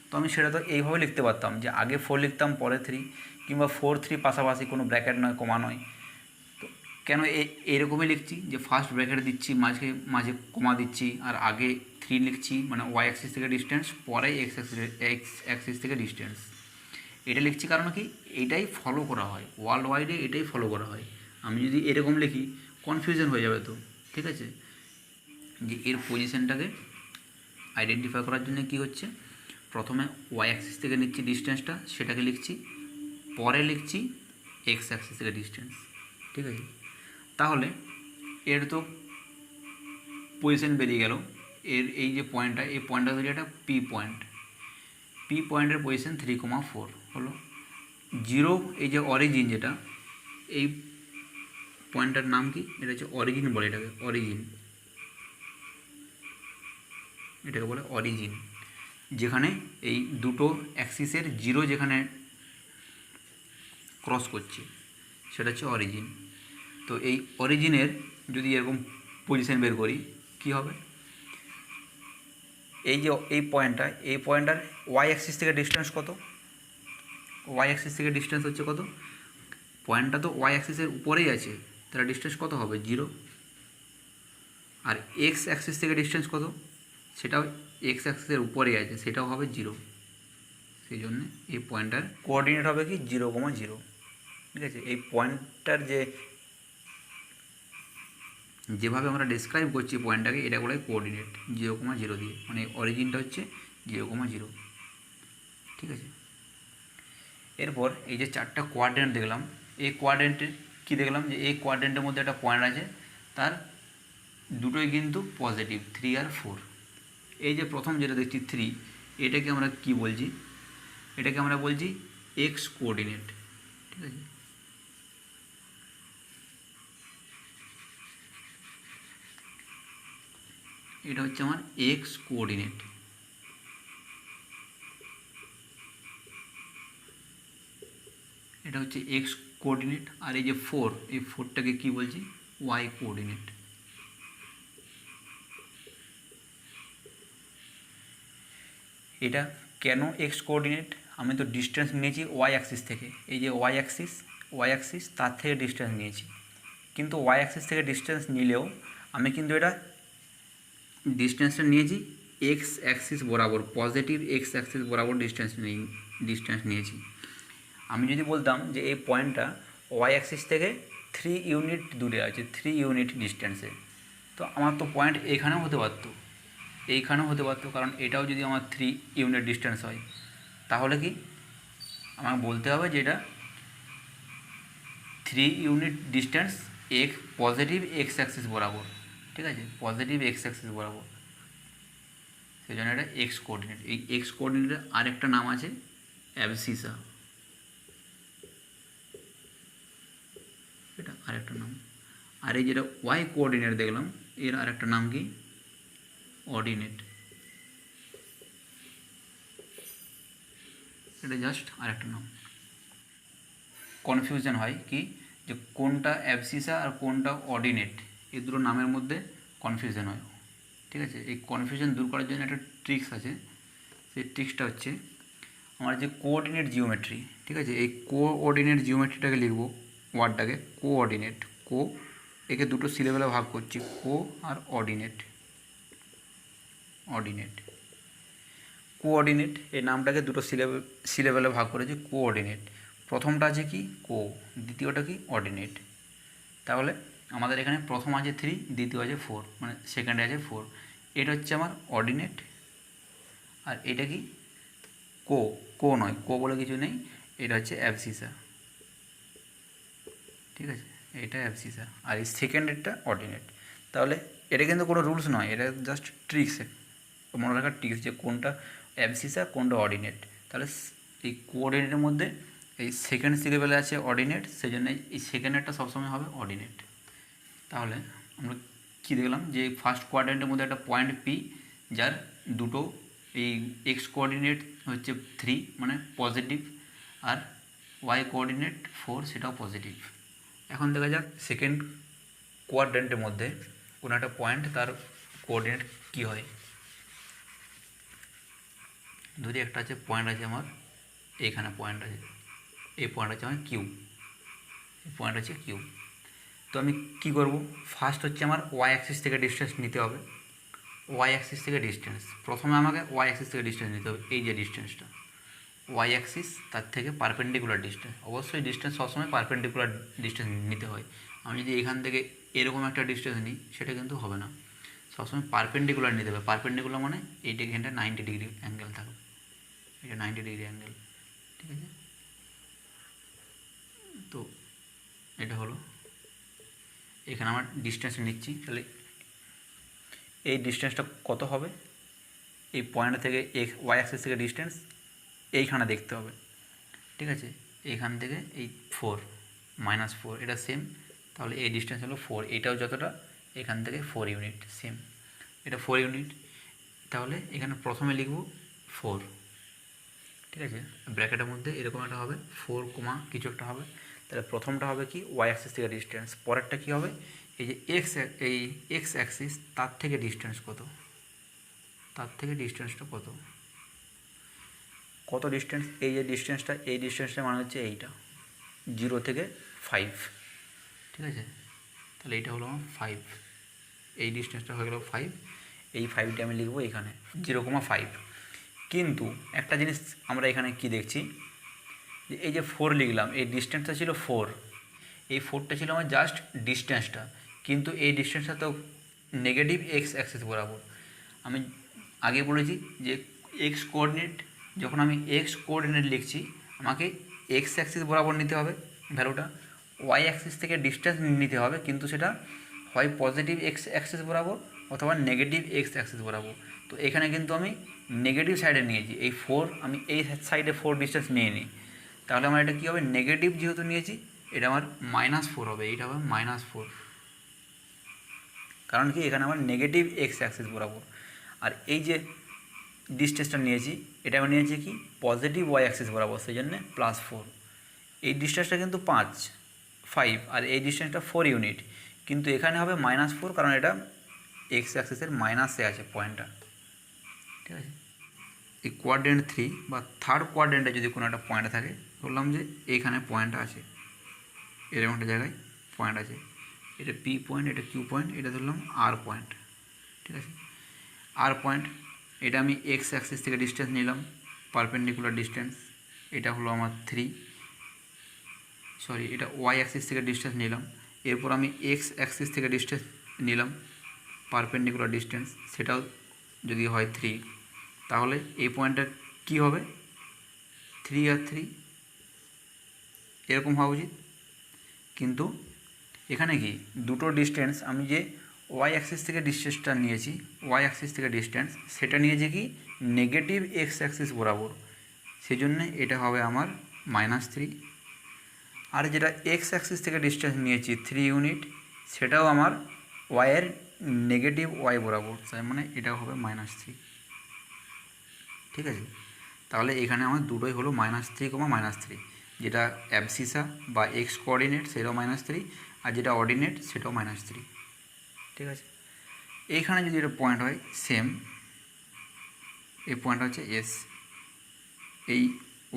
তো আমি সেটা তো এইভাবে লিখতে পারতাম যে আগে 4 লিখতাম পরে 3, কিংবা 4-3 পাশাপাশি, কোনো ব্র্যাকেট নয়, কমা নয়। তো কেন এইরকমই লিখছি যে ফার্স্ট ব্র্যাকেট দিচ্ছি, মাঝে মাঝে কমা দিচ্ছি, আর আগে 3 লিখছি মানে ওয়াই অ্যাক্সিস থেকে ডিস্টেন্স, পরে এক্স অ্যাক্সিস থেকে ডিস্টেন্স। এটা লিখছি কারণ কি, এইটাই ফলো করা হয় ওয়ার্ল্ড ওয়াইডে, এটাই ফলো করা হয়। আমি যদি এরকম লিখি কনফিউশন হয়ে যাবে তো, ঠিক আছে। যে এর পজিশনটাকে আইডেন্টিফাই করার জন্য কি হচ্ছে, প্রথমে ওয়াই অ্যাক্সিস থেকে নিচ্ছি ডিস্টেন্সটা, সেটাকে লিখছি, পরে লিখছি এক্স অ্যাক্সিস থেকে ডিস্টেন্স, ঠিক আছে। তাহলে এর তো পজিশন বেরিয়ে গেল। এর এই যে পয়েন্টটা, এই পয়েন্টটা ধরি একটা পি পয়েন্ট, পি পয়েন্টের পজিশন 3,4 হলো। 0 এই যে অরিজিন, যেটা এই পয়েন্টটার নাম কি, এটা হচ্ছে অরিজিন বলে, এটাকে অরিজিন, এটাকে বলে অরিজিন। যেখানে এই দুটো অ্যাক্সিসের 0 যেখানে ক্রস করছে সেটা হচ্ছে অরিজিন। তো এই অরিজিনের যদি এরকম পজিশন বের করি কি হবে, এই যে এই পয়েন্টটার ওয়াই অ্যাক্সিস থেকে ডিস্টেন্স কত, ওয়াই অ্যাক্সিস থেকে ডিস্টেন্স হচ্ছে কত, পয়েন্টটা তো ওয়াই অ্যাক্সিসের উপরেই আছে, তাহলে ডিস্টেন্স কত হবে, 0। আর এক্স অ্যাক্সিস থেকে ডিস্টেন্স কত, সেটাও এক্স অ্যাক্সিসের উপরেই আছে, সেটাও হবে 0। সেই জন্য এই পয়েন্টটার কোঅর্ডিনেট হবে কি 0,0, ঠিক আছে। এই পয়েন্টটার যেভাবে আমরা ডিসক্রাইব করছি পয়েন্টটাকে, এটা বলে কোঅর্ডিনেট 0,0 দিয়ে, মানে অরিজিনটা হচ্ছে 0,0, ঠিক আছে। এরপর এই যে 4টা কোয়াড্রেন্ট দেখলাম, এই কোয়াড্রেন্টে কী দেখলাম, যে এই কোয়াড্রেন্টের মধ্যে একটা পয়েন্ট আছে, তার দুটোই কিন্তু পজিটিভ, 3 আর 4। এই যে প্রথম যেটা দেখছি 3, এটাকে আমরা কি বলছি, এটাকে আমরা বলছি এক্স কোঅর্ডিনেট, ঠিক আছে। এটা হচ্ছে আমার এক্স কোঅর্ডিনেট। এটা হচ্ছে এক্স কোঅর্ডিনেট। আর এই যে 4, এই 4টাকে কি বলছি, ওয়াই কোঅর্ডিনেট। এটা কেন এক্স কোঅর্ডিনেট, আমি তো ডিস্টেন্স নিয়েছি ওয়াই অ্যাক্সিস থেকে, এই যে ওয়াই অ্যাক্সিস তার থেকে ডিস্টেন্স নিয়েছি। কিন্তু ওয়াই অ্যাক্সিস থেকে ডিস্টেন্স নিলেও আমি কিন্তু এটা ডিস্টেন্সটা নিয়েছি এক্স অ্যাক্সিস বরাবর, পজিটিভ এক্স অ্যাক্সিস বরাবর ডিস্টেন্স নিয়েছি। আমি যদি বলতাম যে এই পয়েন্টটা ওয়াই অ্যাক্সিস থেকে 3 ইউনিট দূরে আছে, 3 ইউনিট ডিস্টেন্সে, তো আমার তো পয়েন্ট এখানেও হতে পারতো, এইখানেও হতে পারতো, কারণ এটাও যদি আমার 3 ইউনিট ডিস্টেন্স হয়, তাহলে কি আমাকে বলতে হবে যে এটা 3 unit distance positive x Axis বরাবর, ঠিক আছে, পজিটিভ এক্স অ্যাক্সিস বরাবর। সেই জন্য এটা এক্স কোঅর্ডিনেট। এই এক্স কোঅর্ডিনেটের আরেকটা নাম আছে অ্যাবসিসা, এটা আরেকটা নাম। আর এই যেটা ওয়াই কোঅর্ডিনেট দেখলাম, এর আরেকটা নাম কি, অর্ডিনেট। এটা জাস্ট আরেকটা নাম। কনফিউশন হয় কি, যে কোনটা অ্যাবসিসা আর কোনটা অর্ডিনেট, এই দুটো নামের মধ্যে কনফিউশন হয়, ঠিক আছে। এই কনফিউশন দূর করার জন্য একটা ট্রিক্স আছে। সেই ট্রিক্সটা হচ্ছে, আমার যে কোঅর্ডিনেট জিওমেট্রি, ঠিক আছে, এই কোঅর্ডিনেট জিওমেট্রিটাকে লিখবো, ওয়ার্ডটাকে কোঅর্ডিনেট, একে দুটো সিলেবেলে ভাগ করছি, আর অর্ডিনেট। কোঅর্ডিনেট এই নামটাকে দুটো সিলেবেলে ভাগ করেছি, কোঅর্ডিনেট। প্রথমটা আছে কি, দ্বিতীয়টা কি, অর্ডিনেট। তাহলে আমাদের এখানে প্রথম আছে 3, দ্বিতীয় আছে 4, মানে সেকেন্ডে আছে 4। এটা হচ্ছে আমার অর্ডিনেট। আর এটা কি, নয়, বলে কিছু নেই, এটা হচ্ছে অ্যাবসিসা, ঠিক আছে, এটা অ্যাবসিসা। আর এই সেকেন্ডেরটা অর্ডিনেট। তাহলে এটা কিন্তু কোনো রুলস নয়, এটা জাস্ট ট্রিক্স, মনে রাখার ট্রিক্স যে কোনটা অ্যাবসিসা কোনটা অর্ডিনেট। তাহলে এই কোঅর্ডিনেটের মধ্যে এই সেকেন্ড সিলেবেলে আছে অর্ডিনেট, সেই জন্য এই সেকেন্ডেরটা সবসময় হবে অর্ডিনেট। তাহলে আমরা কী দেখলাম যে ফার্স্ট কোয়াড্রেন্টের মধ্যে একটা পয়েন্ট পি, যার দুটো এই এক্স কোঅর্ডিনেট হচ্ছে 3 মানে পজিটিভ, আর ওয়াই কোঅর্ডিনেট 4 সেটাও পজিটিভ। এখন দেখা যাক সেকেন্ড কোয়াড্রেন্টের মধ্যে কোনো একটা পয়েন্ট তার কোঅর্ডিনেট কী হয়। ধরি একটা আছে পয়েন্ট আছে আমার, এইখানে পয়েন্ট আছে, এই পয়েন্ট আছে আমার কিউ, এই পয়েন্ট আছে কিউ। তো আমি কি করব, ফার্স্ট হচ্ছে আমার ওয়াই অ্যাক্সিস থেকে ডিস্টেন্স নিতে হবে। ওয়াই অ্যাক্সিস থেকে ডিস্টেন্স প্রথমে আমাকে ওয়াই অ্যাক্সিস থেকে ডিস্টেন্স নিতে হবে, এই যে ডিস্টেন্সটা ওয়াই অ্যাক্সিস তার থেকে পারপেন্ডিকুলার ডিস্টেন্স, অবশ্যই ডিস্টেন্স সবসময় পারপেন্ডিকুলার ডিস্টেন্স নিতে হয়। আমি যদি এখান থেকে এরকম একটা ডিস্টেন্স নিই সেটা কিন্তু হবে না, সবসময় পারপেন্ডিকুলার নিতে হবে। পারপেন্ডিকুলার মানে এইটা এখানটা 90 ডিগ্রি অ্যাঙ্গেল থাকবে, এটা 90 ডিগ্রি অ্যাঙ্গেল, ঠিক আছে। তো এটা হলো, এখানে আমার ডিস্টেন্স নিচ্ছি, তাহলে এই ডিস্টেন্সটা কত হবে, এই পয়েন্ট থেকে ওয়াই অ্যাক্সিস থেকে ডিস্টেন্স এইখানে দেখতে হবে, ঠিক আছে। এইখান থেকে এই 4 -4 এটা সেম, তাহলে এই ডিস্টেন্স হলো 4, এটাও যতটা এখান থেকে 4 ইউনিট সেম, এটা 4 ইউনিট। তাহলে এখানে প্রথমে লিখব 4, ঠিক আছে, ব্র্যাকেটের মধ্যে এরকম একটা হবে 4, কিছু একটা হবে। তাহলে প্রথমটা হবে কি ওয়াই অ্যাক্সিস থেকে ডিস্টেন্স, পরেরটা কি হবে এই যে এক্স অ্যাক্সিস তার থেকে ডিস্টেন্স কত, তার থেকে ডিস্টেন্সটা কত, কত ডিস্টেন্স, এই যে ডিস্টেন্সটা, এই ডিস্টেন্সটা মানে হচ্ছে এইটা 0 থেকে 5, ঠিক আছে। তাহলে এইটা হলো 5, এই ডিস্টেন্সটা হয়ে গেল 5, এই 5টা আমি লিখবো এখানে 0,5। কিন্তু একটা জিনিস আমরা এখানে কি দেখছি, যে এই যে 4 লিখলাম, এই ডিস্টেন্সটা ছিল 4, এই 4টা ছিল আমার জাস্ট ডিস্টেন্সটা, কিন্তু এই ডিস্টেন্সটা তো নেগেটিভ এক্স অ্যাক্সিস বরাবর। আমি আগে বলেছি যে এক্স কোঅর্ডিনেট, যখন আমি এক্স কোঅর্ডিনেট লিখছি আমাকে এক্স অ্যাক্সিস বরাবর নিতে হবে ভ্যালুটা, ওয়াই অ্যাক্সিস থেকে ডিস্টেন্স নিতে হবে, কিন্তু সেটা হয় পজিটিভ এক্স অ্যাক্সিস বরাবর অথবা নেগেটিভ এক্স অ্যাক্সিস বরাবর। তো এখানে কিন্তু আমি নেগেটিভ সাইডে নিয়েছি, এই 4 আমি এই সাইডে 4 ডিস্টেন্স নিয়ে নিই, তাহলে আমার এটা কী হবে, নেগেটিভ যেহেতু নিয়েছি এটা আমার -4 হবে, এইটা হবে -4, কারণ কি এখানে আমার নেগেটিভ এক্স অ্যাক্সিস বরাবর। আর এই যে ডিস্টেন্সটা নিয়েছি এটা আমি নিয়েছি কি পজিটিভ ওয়াই অ্যাক্সিস বরাবর, সেই জন্যে +4। এই ডিস্টেন্সটা কিন্তু 5, আর এই ডিস্টেন্সটা 4 ইউনিট, কিন্তু এখানে হবে -4, কারণ এটা এক্স অ্যাক্সিসের মাইনাসে আছে পয়েন্টটা, ঠিক আছে। এই কোয়াড্রেন্ট 3 বা থার্ড কোয়াড্রেন্টে যদি কোনো একটা পয়েন্ট থাকে, বললাম যে এইখানে পয়েন্ট আছে, এরকম একটা জায়গায় পয়েন্ট আছে, এটা পি পয়েন্ট, এটা কিউ পয়েন্ট, এটা ধরলাম আর পয়েন্ট, ঠিক আছে। আর পয়েন্ট, এটা আমি এক্স অ্যাক্সিস থেকে ডিস্টেন্স নিলাম, পারপেন্ডিকুলার ডিস্টেন্স, এটা হলো আমার 3, এটা ওয়াই অ্যাক্সিস থেকে ডিস্টেন্স নিলাম, এরপর আমি এক্স অ্যাক্সিস থেকে ডিস্টেন্স নিলাম পারপেন্ডিকুলার ডিস্টেন্স, সেটাও যদি হয় 3, তাহলে এই পয়েন্টটা কী হবে 3 আর 3 এরকম হওয়া উচিত। কিন্তু এখানে কি দুটো ডিস্টেন্স, আমি যে ওয়াই অ্যাক্সিস থেকে ডিস্টেন্সটা নিয়েছি, ওয়াই অ্যাক্সিস থেকে ডিস্টেন্স সেটা নিয়েছি কি নেগেটিভ এক্স অ্যাক্সিস বরাবর, সেই জন্যে এটা হবে আমার -3। আর যেটা এক্স অ্যাক্সিস থেকে ডিস্টেন্স নিয়েছি 3 ইউনিট, সেটাও আমার ওয়াইয়ের নেগেটিভ ওয়াই বরাবর, তার মানে এটাও হবে -3, ঠিক আছে। তাহলে এখানে আমার দুটোই হলো -3, -3, যেটা অ্যাবসিসা বা এক্স কোঅর্ডিনেট সেটাও -3, আর যেটা অর্ডিনেট সেটাও -3, ঠিক আছে। এইখানে যদি এটা পয়েন্ট হয় সেম, এই পয়েন্ট হচ্ছে এস, এই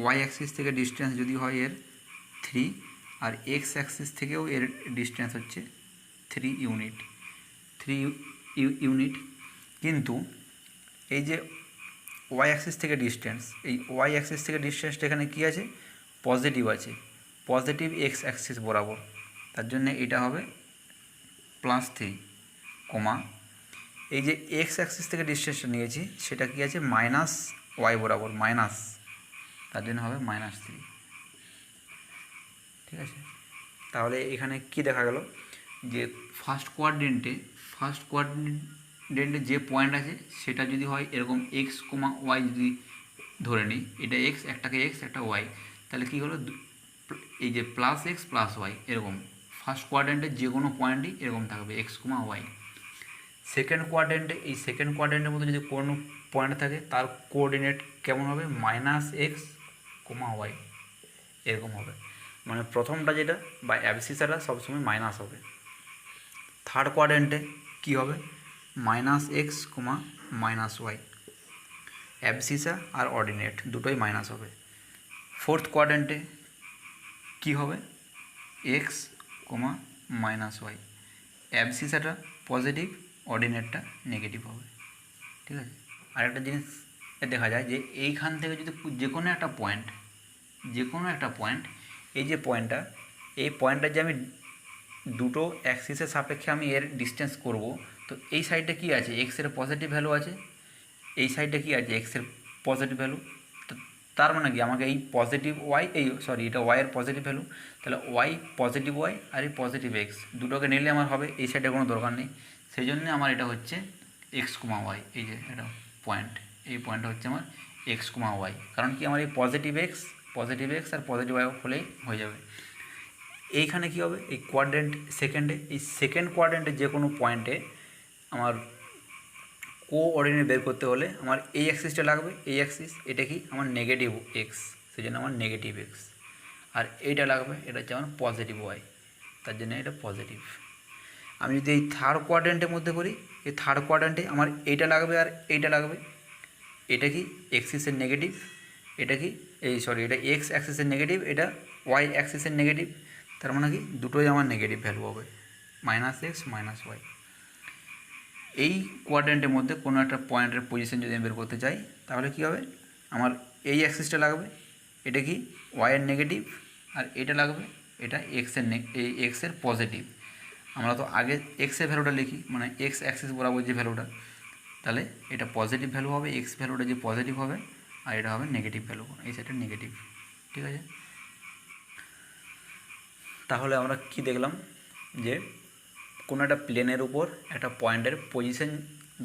ওয়াই অ্যাক্সিস থেকে ডিস্টেন্স যদি হয় এর 3, আর এক্স অ্যাক্সিস থেকেও এর ডিস্টেন্স হচ্ছে 3 ইউনিট, কিন্তু এই যে ওয়াই অ্যাক্সিস থেকে ডিস্টেন্স, এই ওয়াই অ্যাক্সিস থেকে ডিস্টেন্সটা এখানে কী আছে পজিটিভ আছে, পজিটিভ এক্স অ্যাক্সিস বরাবর, তার জন্য এটা হবে +3, এই যে এক্স অ্যাক্সিস থেকে ডিস্টেন্সটা নিয়েছি সেটা কি আছে -ওয়াই বরাবর, তার জন্য হবে -3, ঠিক আছে। তাহলে এখানে কি দেখা গেল যে ফার্স্ট কোয়াড্রেন্টে কোঅর্ডিনেটে যে পয়েন্ট আছে সেটা যদি হয় এরকম এক্স কমা ওয়াই যদি ধরে নিই, এটা এক্স, একটাকে এক্স, একটা ওয়াই, তাহলে কী হলো, এই যে প্লাস এক্স প্লাস ওয়াই এরকম ফার্স্ট কোয়াড্রেন্টের যে কোনো পয়েন্টই এরকম থাকবে এক্স কমা ওয়াই। সেকেন্ড কোয়াড্রেন্টে, এই সেকেন্ড কোয়াড্রেন্টের মধ্যে যদি কোনো পয়েন্ট থাকে তার কোঅর্ডিনেট কেমন হবে, মাইনাস এক্স কমা ওয়াই এরকম হবে। মানে প্রথমটা যেটা বা অ্যাবসিসাটা সবসময় মাইনাস হবে। থার্ড কোয়াড্রেন্টে কী হবে, minus x comma minus y, abscissa আর অর্ডিনেট দুটোই মাইনাস হবে। ফোর্থ কোয়াড্রেন্টে কী হবে, এক্স কমা মাইনাস ওয়াই, অ্যাবসিসাটা পজিটিভ, অর্ডিনেটটা নেগেটিভ হবে। ঠিক আছে। আরেকটা জিনিস দেখা যায় যে এইখান থেকে যদি যে কোনো একটা পয়েন্ট, এই যে পয়েন্টটা, এই পয়েন্টটা যে আমি দুটো অ্যাক্সিসের সাপেক্ষে আমি এর ডিস্টেন্স করব, তো এই সাইডে কী আছে, এক্সের পজিটিভ ভ্যালু আছে, এই সাইডে কী আছে, এক্সের পজিটিভ ভ্যালু। তো তার মানে কি, আমাকে এই পজিটিভ ওয়াই, এটা ওয়াইয়ের পজিটিভ ভ্যালু, তাহলে ওয়াই পজিটিভ ওয়াই আর এই পজিটিভ এক্স দুটোকে নিলে আমার হবে, এই সাইডে কোনো দরকার নেই। সেই জন্যে আমার এটা হচ্ছে এক্স কমা ওয়াই, এই যে এটা পয়েন্ট, এই পয়েন্টটা হচ্ছে আমার এক্স কমা ওয়াই। কারণ কি, আমার এই পজিটিভ এক্স আর পজিটিভ ওয়াই হলেই হয়ে যাবে। এইখানে কী হবে, এই কোয়াড্রেন্ট সেকেন্ডে, এই সেকেন্ড কোয়াড্রেন্টে যে কোনো পয়েন্টে আমার কোঅর্ডিনেট বের করতে হলে আমার এই অ্যাক্সিসটা লাগবে, এই অ্যাক্সিস, এটা কি আমার নেগেটিভ এক্স, সেই জন্য আমার নেগেটিভ এক্স, আর এইটা লাগবে, এটা হচ্ছে আমার পজিটিভ ওয়াই, তার জন্য এটা পজিটিভ। আমি যদি এই থার্ড কোয়াড্রেন্টের মধ্যে করি, এই থার্ড কোয়াড্রেন্টে আমার এইটা লাগবে আর এইটা লাগবে, এটা কি এক্সিসের নেগেটিভ, এটা কি এটা এক্স অ্যাক্সিসের নেগেটিভ, এটা ওয়াই অ্যাক্সিসের নেগেটিভ, তার মানে কি দুটোই আমার নেগেটিভ ভ্যালু হবে, মাইনাস এক্স মাইনাস ওয়াই। এই কোয়াড্রেন্টের মধ্যে কোনো একটা পয়েন্টের পজিশন যদি আমি বের করতে চাই, তাহলে কী হবে, আমার এই অ্যাক্সিসটা লাগবে, এটা কি ওয়াইয়ের নেগেটিভ, আর এটা লাগবে, এটা এই এক্সের পজিটিভ। আমরা তো আগে এক্সের ভ্যালুটা লিখি, মানে এক্স অ্যাক্সিস বরাবর যে ভ্যালুটা, তাহলে এটা পজিটিভ ভ্যালু হবে, এক্স ভ্যালুটা যে পজিটিভ হবে, আর এটা হবে নেগেটিভ ভ্যালু, এই সাইডটা নেগেটিভ। ঠিক আছে। তাহলে আমরা কি দেখলাম, যে কোনো একটা প্লেনের উপর একটা পয়েন্টের পজিশন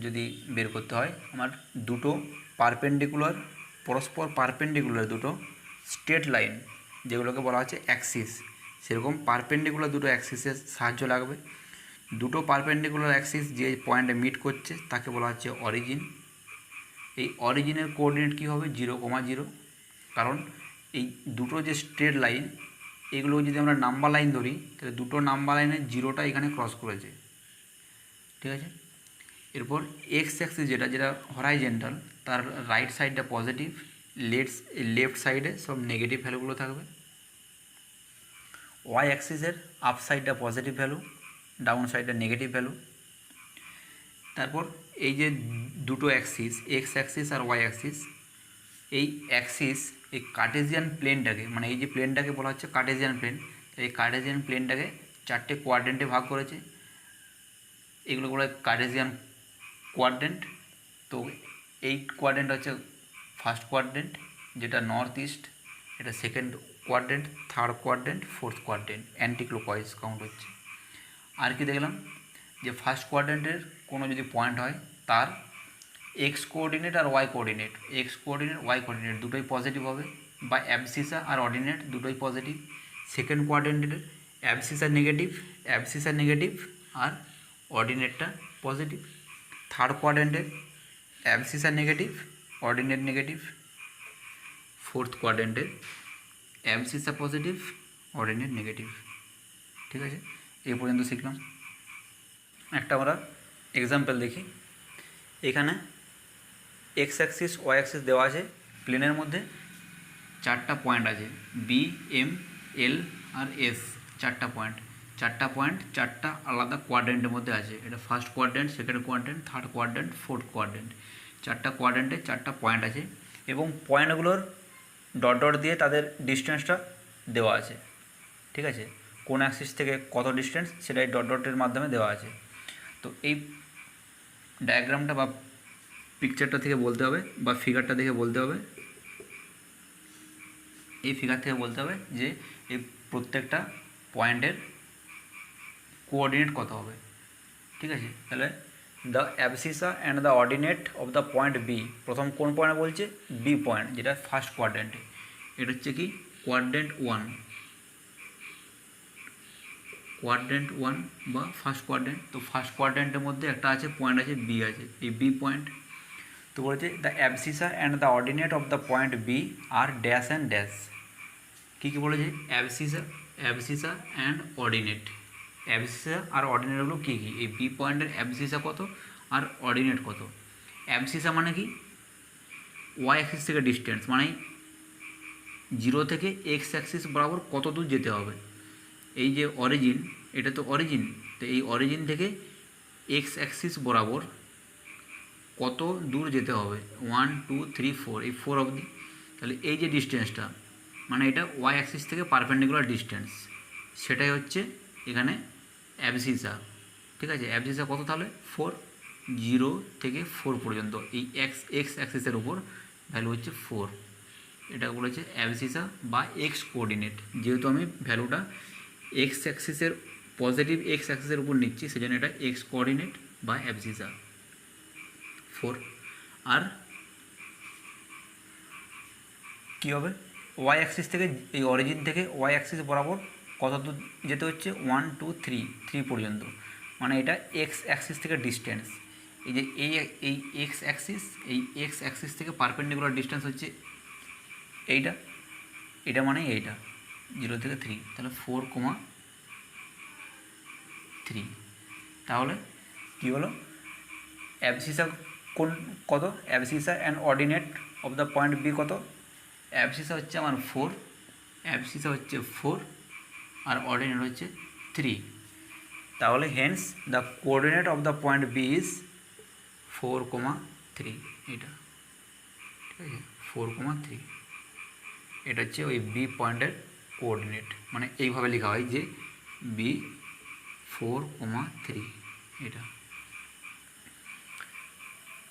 যদি বের করতে হয়, আমার দুটো পারপেন্ডিকুলার, পরস্পর পারপেন্ডিকুলার দুটো স্ট্রেট লাইন, যেগুলোকে বলা হচ্ছে অ্যাক্সিস, সেরকম পারপেন্ডিকুলার দুটো অ্যাক্সিসের সাহায্য লাগবে। দুটো পারপেন্ডিকুলার অ্যাক্সিস যে পয়েন্টে মিট করছে তাকে বলা হচ্ছে অরিজিন। এই অরিজিনের কোঅর্ডিনেট কী হবে, 0,0, কারণ এই দুটো যে স্ট্রেট লাইন, এগুলো যদি আমরা নাম্বার লাইন ধরি, তাহলে দুটো নাম্বার লাইনের জিরোটা এখানে ক্রস করেছে। ঠিক আছে। এরপর এক্স অ্যাক্সিস যেটা হরাইজেন্টাল, তার রাইট সাইডটা পজিটিভ, লেফট সাইডে সব নেগেটিভ ভ্যালুগুলো থাকবে। ওয়াই অ্যাক্সিসের আপ সাইডটা পজিটিভ ভ্যালু, ডাউন সাইডটা নেগেটিভ ভ্যালু। তারপর এই যে দুটো অ্যাক্সিস, এক্স অ্যাক্সিস আর ওয়াই অ্যাক্সিস, এই অ্যাক্সিস এই কার্টেসিয়ান প্লেনটাকে, মানে এই যে প্লেনটাকে বলা হচ্ছে কার্টেসিয়ান প্লেন, এই কার্টেসিয়ান প্লেনটাকে চারটে কোয়াড্রেন্টে ভাগ করেছে, এগুলো বলা হয় কার্টেসিয়ান কোয়াড্রেন্ট। তো এই কোয়াড্রেন্ট হচ্ছে ফার্স্ট কোয়াড্রেন্ট, যেটা নর্থ ইস্ট, এটা second quadrant, third quadrant, fourth quadrant, anti clockwise count হচ্ছে। আর কি দেখলাম, যে ফার্স্ট কোয়াড্রেন্টের কোনো যদি পয়েন্ট হয়, তার এক্স কোঅর্ডিনেট আর ওয়াই কোঅর্ডিনেট, ওয়াই কোঅর্ডিনেট দুটোই পজিটিভ হবে, বা অ্যাবসিসা আর অর্ডিনেট দুটোই পজিটিভ। সেকেন্ড কোয়াড্রেন্টের অ্যাবসিসা নেগেটিভ আর অর্ডিনেটটা পজিটিভ। থার্ড কোয়াড্রেন্টের abscissa negative, ordinate negative. Fourth কোয়াড্রেন্টের অ্যাবসিসা পজিটিভ, অর্ডিনেট নেগেটিভ। ঠিক আছে, এই পর্যন্ত শিখলাম। একটা আমরা এক্সাম্পল দেখি। এখানে এক্স অ্যাক্সিস ওয়াই অ্যাক্সিস দেওয়া আছে, প্লেনের মধ্যে চারটা পয়েন্ট আছে, বি, এম, এল আর এস, চারটা পয়েন্ট, চারটা আলাদা কোয়াড্রেন্টের মধ্যে আছে। এটা first quadrant, second quadrant, third quadrant, fourth quadrant, চারটা কোয়াড্রেন্টে চারটা পয়েন্ট আছে, এবং পয়েন্টগুলোর ডট ডট দিয়ে তাদের ডিস্টেন্সটা দেওয়া আছে। ঠিক আছে, কোন অ্যাক্সিস থেকে কত ডিস্টেন্স সেটা এই ডট ডটের মাধ্যমে দেওয়া আছে। তো এই ডায়াগ্রামটা বা পিকচারটা থেকে বলতে হবে, বা ফিগারটা দেখে বলতে হবে, এই ফিগার থেকে বলতে হবে যে এই প্রত্যেকটা পয়েন্টের কোঅর্ডিনেট কত হবে। ঠিক আছে, তাহলে the abscissa and the ordinate of the point B, প্রথম কোন পয়েন্ট বলছে? বি পয়েন্ট, যেটা ফার্স্ট কোয়াড্রেন্টে। এটা হচ্ছে কি কোয়াড্রেন্ট ওয়ান, কোয়াড্রেন্ট ওয়ান বা ফার্স্ট কোয়াড্রেন্ট। তো ফার্স্ট কোয়াড্রেন্টের মধ্যে একটা আছে পয়েন্ট আছে বি আছে, এই বি পয়েন্ট। তো বলেছে the abscissa and the ordinate of the point B আর ড্যাশ অ্যান্ড ড্যাশ। কী কী বলেছে? Abscissa, abscissa and ordinate. Abscissa আর অর্ডিনেটগুলো কী কী? এই বি পয়েন্টের অ্যাবসিসা কত আর অর্ডিনেট কত। অ্যাবসিসা মানে কি? ওয়াই অ্যাক্সিস থেকে ডিস্টেন্স, মানে জিরো থেকে এক্স অ্যাক্সিস বরাবর কত দূর যেতে হবে। এই যে অরিজিন, এটা তো অরিজিন, তো এই অরিজিন থেকে এক্স অ্যাক্সিস বরাবর কত দূর যেতে হবে? 1 2 3 4, এই 4 অবধি। তাহলে এই যে ডিস্টেন্সটা, মানে এটা ওয়াই অ্যাক্সিস থেকে পারপেন্ডিকুলার ডিস্টেন্স, সেটাই হচ্ছে এখানে অ্যাবসিসা। ঠিক আছে, অ্যাবসিসা কত তাহলে? 4, 0 থেকে 4 পর্যন্ত এই এক্স অ্যাক্সিসের উপর ভ্যালু হচ্ছে 4। এটা বলেছে অ্যাবসিসা বা এক্স কোঅর্ডিনেট। যেহেতু আমি ভ্যালুটা এক্স অ্যাক্সিসের, পজিটিভ এক্স অ্যাক্সিসের উপর নিচ্ছি, সেজন্য এটা এক্স কোঅর্ডিনেট বা অ্যাবসিসা 4। আর কী হবে? ওয়াই অ্যাক্সিস থেকে, এই অরিজিন থেকে ওয়াই অ্যাক্সিস বরাবর কত দূর যেতে হচ্ছে? 1 2 3 পর্যন্ত, মানে এটা এক্স অ্যাক্সিস থেকে ডিস্টেন্স। এই যে এই এক্স অ্যাক্সিস, এই এক্স অ্যাক্সিস থেকে পারপেন্ডিকুলার ডিস্টেন্স হচ্ছে এইটা, এটা মানে এইটা 0 থেকে 3, তাহলে 4,3। তাহলে কী হলো? অ্যাবসিসা কোন কত? Abscissa and ordinate of the point B কত? অ্যাবসিসা হচ্ছে আমার 4, অ্যাবসিসা হচ্ছে 4 আর অর্ডিনেট হচ্ছে 3। তাহলে hence the coordinate of the point B is 4,3। এটা ঠিক আছে, 4,3। এটা হচ্ছে ওই বি পয়েন্টের কোঅর্ডিনেট, মানে এইভাবে লেখা হয় যে বি 4,3।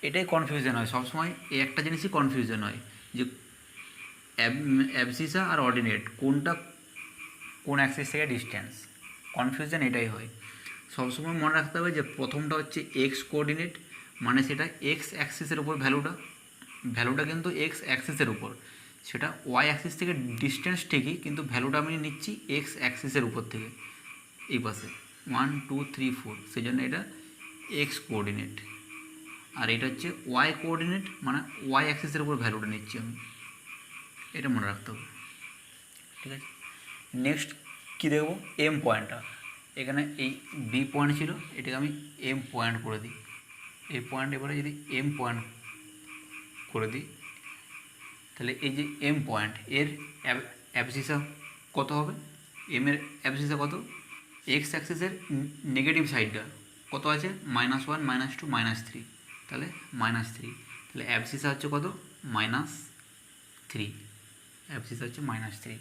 এটাই কনফিউশন হয় সবসময়, এই একটা জিনিসই কনফিউশন হয় যে অ্যাবসিসা আর অর্ডিনেট কোনটা কোন অ্যাক্সিস থেকে ডিস্টেন্স। কনফিউশন এটাই হয়। সবসময় মনে রাখতে হবে যে প্রথমটা হচ্ছে এক্স কোঅর্ডিনেট, মানে সেটা এক্স অ্যাক্সিসের উপর ভ্যালুটা কিন্তু এক্স অ্যাক্সিসের উপর, সেটা ওয়াই অ্যাক্সিস থেকে ডিস্টেন্স ঠিকই, কিন্তু ভ্যালুটা আমি নিচ্ছি এক্স অ্যাক্সিসের উপর থেকে এই পাশে 1 2 3 4, সেই জন্য এটা এক্স কোঅর্ডিনেট। আর এটা হচ্ছে ওয়াই কোঅর্ডিনেট, মানে ওয়াই অ্যাক্সিসের উপর ভ্যালুটা নিচ্ছি আমি, এটা মনে রাখতে হবে। ঠিক আছে, নেক্সট কী দেখব? এম পয়েন্টটা। এখানে এই বি পয়েন্ট ছিল, এটাকে আমি এম পয়েন্ট করে দিই। এই পয়েন্ট এবারে যদি এম পয়েন্ট করে দিই, তাহলে এই যে এম পয়েন্ট এর অ্যাবসিসা কত হবে? এম এর অ্যাবসিসা কত? এক্স অ্যাক্সিসের নেগেটিভ সাইডটা কত আছে? -1 -2 -3, তাহলে -3। তাহলে অ্যাবসিসা হচ্ছে কত? -3। অ্যাবসিসা হচ্ছে -3।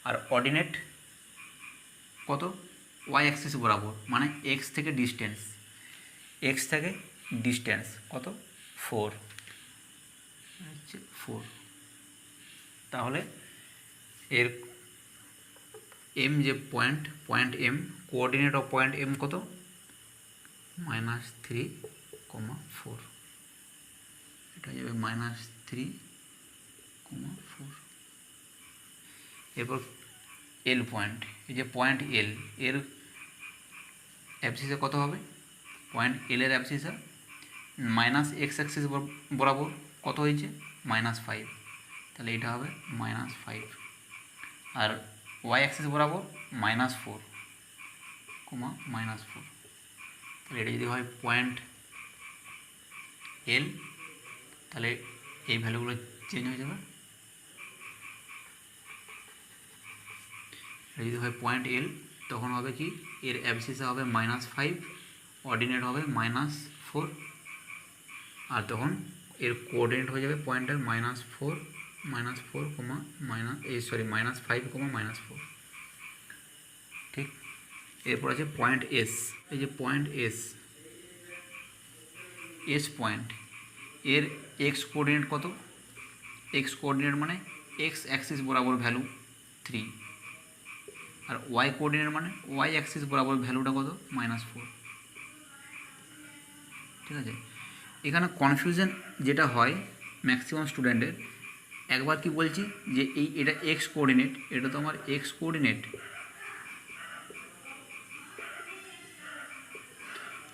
আর অর্ডিনেট কত? ওয়াই অ্যাক্সিস বরাবর, মানে এক্স থেকে ডিস্টেন্স কত? 4 হচ্ছে 4। তাহলে এর এম যে point M, coordinate of point M কত? -3,4। এটা যাবে -3,4। এরপর এল পয়েন্ট, এই যে পয়েন্ট এল এর অ্যাবসিসা কত হবে? পয়েন্ট এল এর অ্যাবসিসা মাইনাস এক্স অ্যাক্সিস বরাবর কত হয়েছে? -5, তাহলে এটা হবে -5। আর ওয়াই অ্যাক্সিস বরাবর -4, -4। তাহলে এটা যদি হয় পয়েন্ট এল, তাহলে এই ভ্যালুগুলো চেঞ্জ হয়ে যাবে। এটা যদি হয় পয়েন্ট এল, তখন হবে কি? এর অ্যাবসিসা হবে -5, অর্ডিনেট হবে -4, আর তখন এর কোঅর্ডিনেট হয়ে যাবে পয়েন্টের -4, -4, -5, -4। ঠিক, এরপর আছে পয়েন্ট এস। এই যে পয়েন্ট এস পয়েন্ট এর এক্স কোঅর্ডিনেট কত? এক্স কোঅর্ডিনেট মানে এক্স অ্যাক্সিস বরাবর ভ্যালু 3, আর ওয়াই কোঅর্ডিনেট মানে ওয়াই অ্যাক্সিস বরাবর ভ্যালুটা কত? -4। ঠিক আছে। এখানে কনফিউশন যেটা হয় ম্যাক্সিমাম স্টুডেন্টের, একবার কি বলছি যে এটা এক্স কোঅর্ডিনেট, এটা তো আমার এক্স কোঅর্ডিনেট,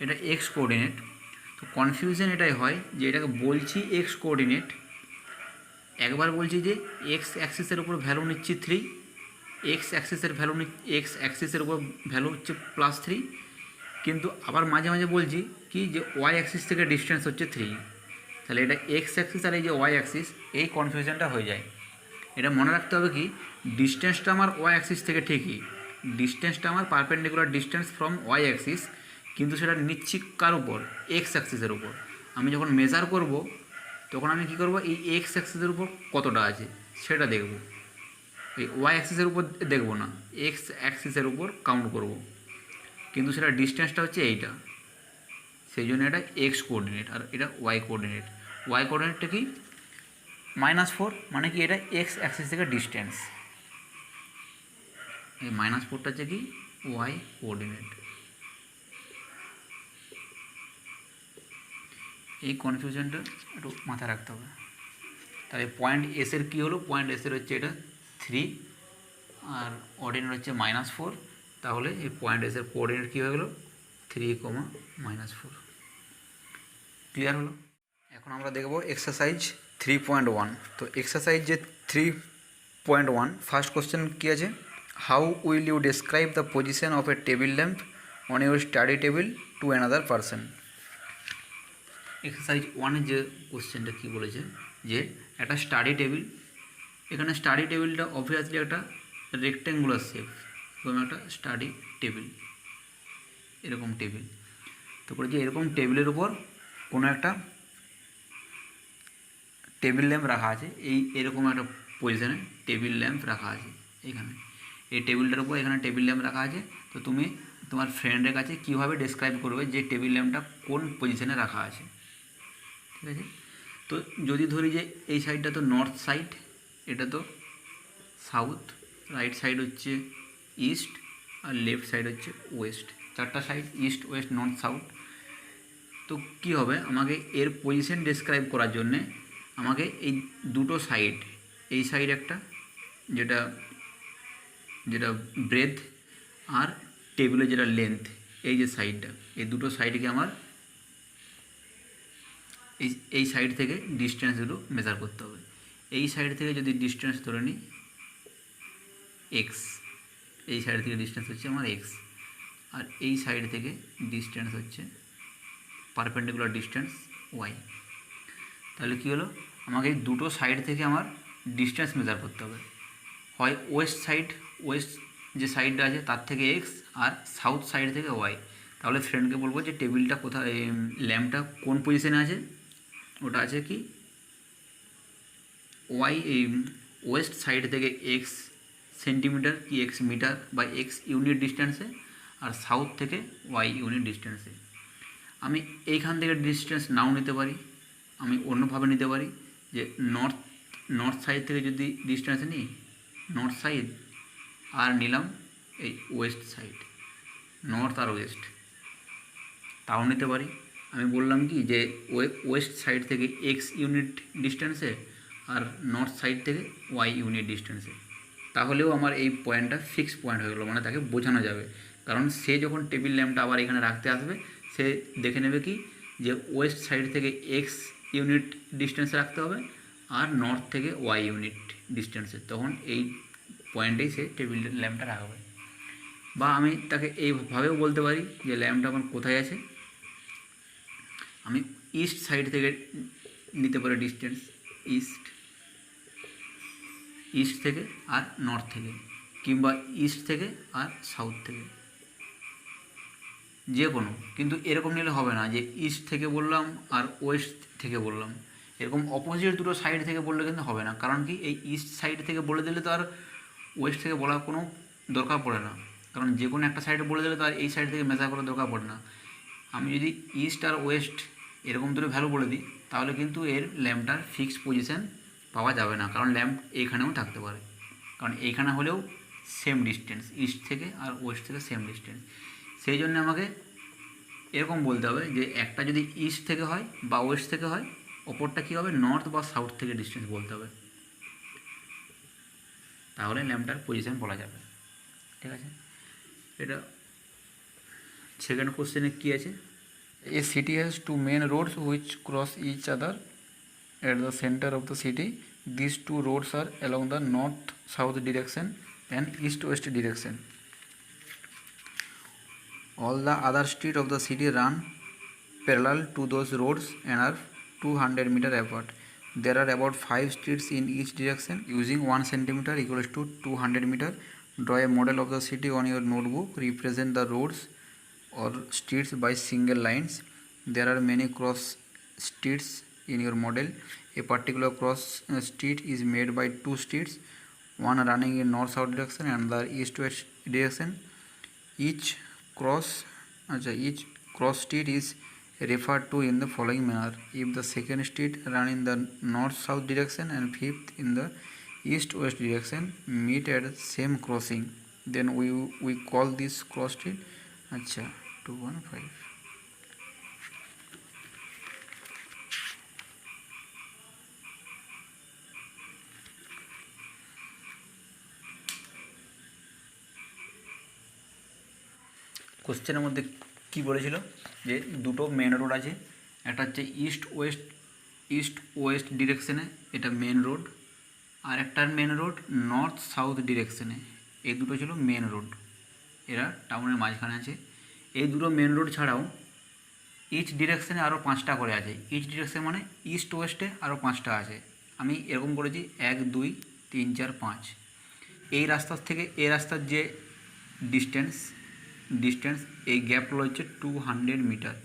এটা এক্স কোঅর্ডিনেট। তো কনফিউশন এটাই হয় যে এটাকে বলছি এক্স কোঅর্ডিনেট, একবার বলছি যে এক্স অ্যাক্সিসের উপর ভ্যালু নিচ্ছি 3, এক্স অ্যাক্সিসের উপর ভ্যালু হচ্ছে +3, কিন্তু আবার মাঝে মাঝে বলছি কি যে ওয়াই অ্যাক্সিস থেকে ডিস্টেন্স হচ্ছে 3। তাহলে এটা এক্স অ্যাক্সিস আর এই যে ওয়াই অ্যাক্সিস, এই কনফিউশনটা হয়ে যায়। এটা মনে রাখতে হবে কি, ডিস্টেন্সটা আমার ওয়াই অ্যাক্সিস থেকে ঠিকই, ডিস্টেন্সটা আমার perpendicular distance from Y axis, কিন্তু সেটা নিচ্ছি কার উপর, এক্স অ্যাক্সিসের উপর। আমি যখন মেজার করব তখন আমি কী করব, এই এক্স অ্যাক্সিসের উপর কতটা আছে সেটা দেখব, এই ওয়াই অ্যাক্সিসের উপর দেখব না, এক্স অ্যাক্সিসের উপর কাউন্ট করব, কিন্তু সেটা ডিস্টেন্সটা হচ্ছে এইটা, সেই জন্য এটা এক্স কোঅর্ডিনেট আর এটা ওয়াই কোঅর্ডিনেট। ওয়াই কোঅর্ডিনেটটা কি, -4, মানে কি এটা এক্স অ্যাক্সিস থেকে ডিস্টেন্স, এই -4টা হচ্ছে কি ওয়াই কোঅর্ডিনেট। এই কনফিউশনটা একটু মাথায় রাখতে হবে। তাহলে পয়েন্ট এসের কী হলো, পয়েন্ট এসের হচ্ছে এটা 3 আর অর্ডিনেট হচ্ছে -4, তাহলে এই পয়েন্ট এসের কোঅর্ডিনেট কী হয়ে গেলো 3, -4। ক্লিয়ার হলো? এখন আমরা দেখব এক্সারসাইজ 3.1। তো এক্সারসাইজ যে 3.1 ফার্স্ট কোশ্চেন কী আছে, how will you describe the position of a table lamp on your study table to another person. Exercise 1-এর যে কোশ্চেনটা কী বলেছে, যে একটা স্টাডি টেবিল, এখানে স্টাডি টেবিলটা অবভিয়াসলি একটা রেক্ট্যাঙ্গুলার শেপ, এবং একটা স্টাডি টেবিল, এরকম টেবিল। তারপরে যে এরকম টেবিলের উপর কোনো একটা টেবিল ল্যাম্প রাখা আছে, এরকম একটা পজিশানে টেবিল ল্যাম্প রাখা আছে এখানে, এই টেবিলটার উপর এখানে টেবিল ল্যাম্প রাখা আছে। তো তুমি তোমার ফ্রেন্ডের কাছে কীভাবে ডেসক্রাইব করবে যে টেবিল ল্যাম্পটা কোন পজিশানে রাখা আছে, ঠিক আছে। তো যদি ধরি যে এই সাইডটা তো নর্থ সাইড, এটা তো সাউথ, রাইট সাইড হচ্ছে ইস্ট, আর লেফট সাইড হচ্ছে ওয়েস্ট, 4টা side east West north south. তো কী হবে, আমাকে এর পজিশন ডেসক্রাইব করার জন্যে আমাকে এই দুটো সাইড, এই সাইড একটা যেটা যেটা ব্রেথ, আর টেবিলের যেটা লেন্থ, এই যে সাইডটা, এই দুটো সাইডকে আমার এই সাইড থেকে ডিস্টেন্সগুলো মেজার করতে হবে। এই সাইড থেকে যদি ডিস্টেন্স ধরে নিই এক্স, এই সাইড থেকে ডিস্টেন্স হচ্ছে আমার এক্স, আর এই সাইড থেকে ডিস্টেন্স হচ্ছে পারপেন্ডিকুলার ডিস্টেন্স ওয়াই। তাহলে কী হলো, আমাকে এই দুটো সাইড থেকে আমার ডিস্টেন্স মেজার করতে হবে, হয় ওয়েস্ট সাইড, ওয়েস্ট যে সাইডটা আছে তার থেকে এক্স, আর সাউথ সাইড থেকে ওয়াই। তাহলে ফ্রেন্ডকে বলবো যে টেবিলটা কোথায়, ল্যাম্পটা কোন পজিশনে আছে, ওটা আছে কি ওয়াই, এই ওয়েস্ট সাইড থেকে এক্স সেন্টিমিটার কি এক্স মিটার বা এক্স ইউনিট ডিস্টেন্সে, আর সাউথ থেকে ওয়াই ইউনিট ডিস্টেন্সে। আমি এইখান থেকে ডিস্টেন্স নাও নিতে পারি, আমি অন্যভাবে নিতে পারি, যে নর্থ সাইড থেকে যদি ডিস্টেন্স নিই নর্থ সাইড, আর নিলাম এই ওয়েস্ট সাইড, নর্থ আর ওয়েস্ট, তাও নিতে পারি। আমি বললাম কি যে ওয়েস্ট সাইড থেকে এক্স ইউনিট ডিস্টেন্সে, আর নর্থ সাইড থেকে ওয়াই ইউনিট ডিস্টেন্সে, তাহলেও আমার এই পয়েন্টটা ফিক্স পয়েন্ট হয়ে গেলো, মানে তাকে বোঝানো যাবে। কারণ সে যখন টেবিল ল্যাম্পটা আবার এখানে রাখতে আসবে, সে দেখে নেবে কি যে ওয়েস্ট সাইড থেকে এক্স ইউনিট ডিস্টেন্সে রাখতে হবে, আর নর্থ থেকে ওয়াই ইউনিট ডিস্টেন্সে, তখন এই পয়েন্টেই সে টেবিল ল্যাম্পটা রাখবে। বা আমি তাকে এইভাবেও বলতে পারি যে ল্যাম্পটা আমার কোথায় আছে, আমি ইস্ট সাইড থেকে নিতে পারি ডিস্টেন্স, ইস্ট থেকে আর নর্থ থেকে, কিংবা ইস্ট থেকে আর সাউথ থেকে, যে কোনো। কিন্তু এরকম নিলে হবে না যে ইস্ট থেকে বললাম আর ওয়েস্ট থেকে বললাম, এরকম অপোজিট দুটো সাইড থেকে বললে কিন্তু হবে না। কারণ কি, এই ইস্ট সাইড থেকে বলে দিলে তো আর ওয়েস্ট থেকে বলার কোনো দরকার পড়ে না, কারণ যে কোনো একটা সাইডে বলে দিলে তো আর এই সাইড থেকে মেজার করার দরকার পড়ে না। আমি যদি ইস্ট আর ওয়েস্ট এরকম দুটো ভ্যালু বলে দিই, তাহলে কিন্তু এর ল্যাম্পটার ফিক্সড পজিশন পাওয়া যাবে না, কারণ ল্যাম্প এইখানেও থাকতে পারে, কারণ এইখানে হলেও সেম ডিস্টেন্স, ইস্ট থেকে আর ওয়েস্ট থেকে সেম ডিস্টেন্স। সেই জন্য আমাকে এরকম বলতে হবে যে একটা যদি ইস্ট থেকে হয় বা ওয়েস্ট থেকে হয়, ওপরটা কী হবে নর্থ বা সাউথ থেকে ডিস্টেন্স বলতে হবে, তাহলে ল্যাম্পটার পজিশন বলা যাবে। ঠিক আছে, এটা সেকেন্ড কোশ্চেনে কী আছে, a city has two main roads which cross each other at the center of the city. These two roads are along the north south direction and east west direction. All the other streets of the city run parallel to those roads and are 200 meter apart. There are about 5 streets in each direction. Using 1 centimeter equals to 200 meter, draw a model of the city on your notebook. Represent the roads or streets by single lines. There are many cross streets in your model. A particular cross street is made by 2 streets, one running in north south direction and the east west direction. Each cross street is referred to in the following manner: if the second street run in the north south direction and fifth in the east west direction meet at the same crossing, then we call this cross street 215. কোশ্চেনের মধ্যে কী বলেছিল যে দুটো main road আছে, একটা হচ্ছে east West ডিরেকশনে, এটা main road, আর একটা মেন রোড নর্থ সাউথ ডিরেকশনে, এই দুটো ছিল মেন রোড, এরা টাউনের মাঝখানে আছে। এই দুটো মেন রোড ছাড়াও ইচ ডিরেকশনে আরও 5টা করে আছে, ইচ ডিরেকশন মানে ইস্ট ওয়েস্টে আরও 5টা আছে। আমি এরকম করেছি 1 2 3 4 5। এই রাস্তার থেকে এই রাস্তার যে ডিস্টেন্স এই গ্যাপগুলো হচ্ছে 200 মিটার।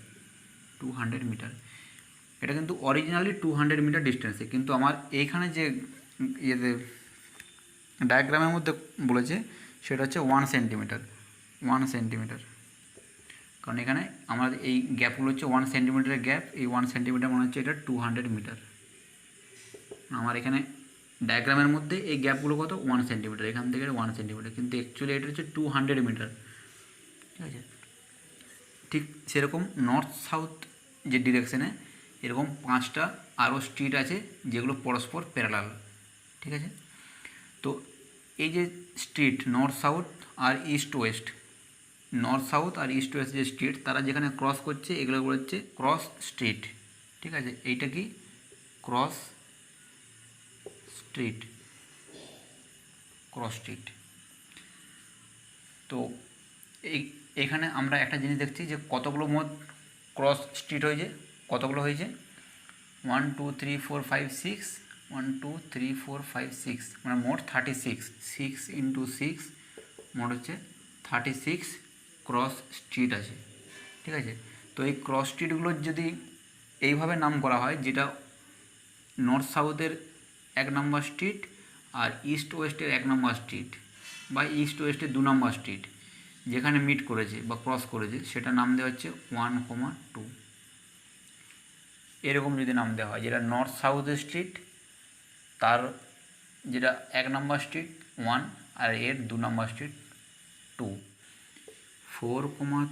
এটা কিন্তু অরিজিনালি 200 মিটার ডিস্টেন্সে, কিন্তু আমার এইখানে যে ইয়েতে ডায়াগ্রামের মধ্যে বলেছে সেটা হচ্ছে 1 সেন্টিমিটার, কারণ এখানে আমার এই গ্যাপগুলো হচ্ছে 1 সেন্টিমিটারের গ্যাপ, এই 1 সেন্টিমিটার মনে হচ্ছে এটা 200 মিটার। আমার এখানে ডায়াগ্রামের মধ্যে এই গ্যাপগুলো কত 1 সেন্টিমিটার, এখান থেকে 1 সেন্টিমিটার, কিন্তু অ্যাকচুয়ালি এটা হচ্ছে 200 মিটার। ঠিক আছে, ঠিক সেরকম নর্থ সাউথ যে ডিরেকশনে এরকম 5টা আরও স্ট্রিট আছে যেগুলো পরস্পর প্যারালাল। ঠিক আছে, তো এই যে স্ট্রিট নর্থ সাউথ আর ইস্ট ওয়েস্ট যে স্ট্রিট তারা যেখানে ক্রস করছে এগুলো হচ্ছে ক্রস স্ট্রিট। ঠিক আছে, এইটা কি ক্রস স্ট্রিট। তো এখানে আমরা একটা জিনিস দেখছি যে কতগুলো মোট ক্রস স্ট্রিট হয়েছে, 1 2 3 4 5 6, 1 2 3 4 5 6, মানে মোট 36, 6 × 6 মোট হচ্ছে 36 ক্রস স্ট্রিট আছে। ঠিক আছে, তো এই ক্রস স্ট্রিটগুলোর যদি এইভাবে নাম করা হয়, যেটা নর্থ সাউথের 1 নম্বর স্ট্রিট আর ইস্ট ওয়েস্টের 1 নম্বর স্ট্রিট বা ইস্ট ওয়েস্টের 2 নম্বর স্ট্রিট যেখানে মিট করেছে বা ক্রস করেছে, সেটা নাম দেওয়া হচ্ছে 1, 2। এরকম যদি নাম দেওয়া হয়, যেটা নর্থ সাউথ স্ট্রিট তার যেটা 1 নম্বর স্ট্রিট 1 আর এর 2 নম্বর স্ট্রিট 2, 4,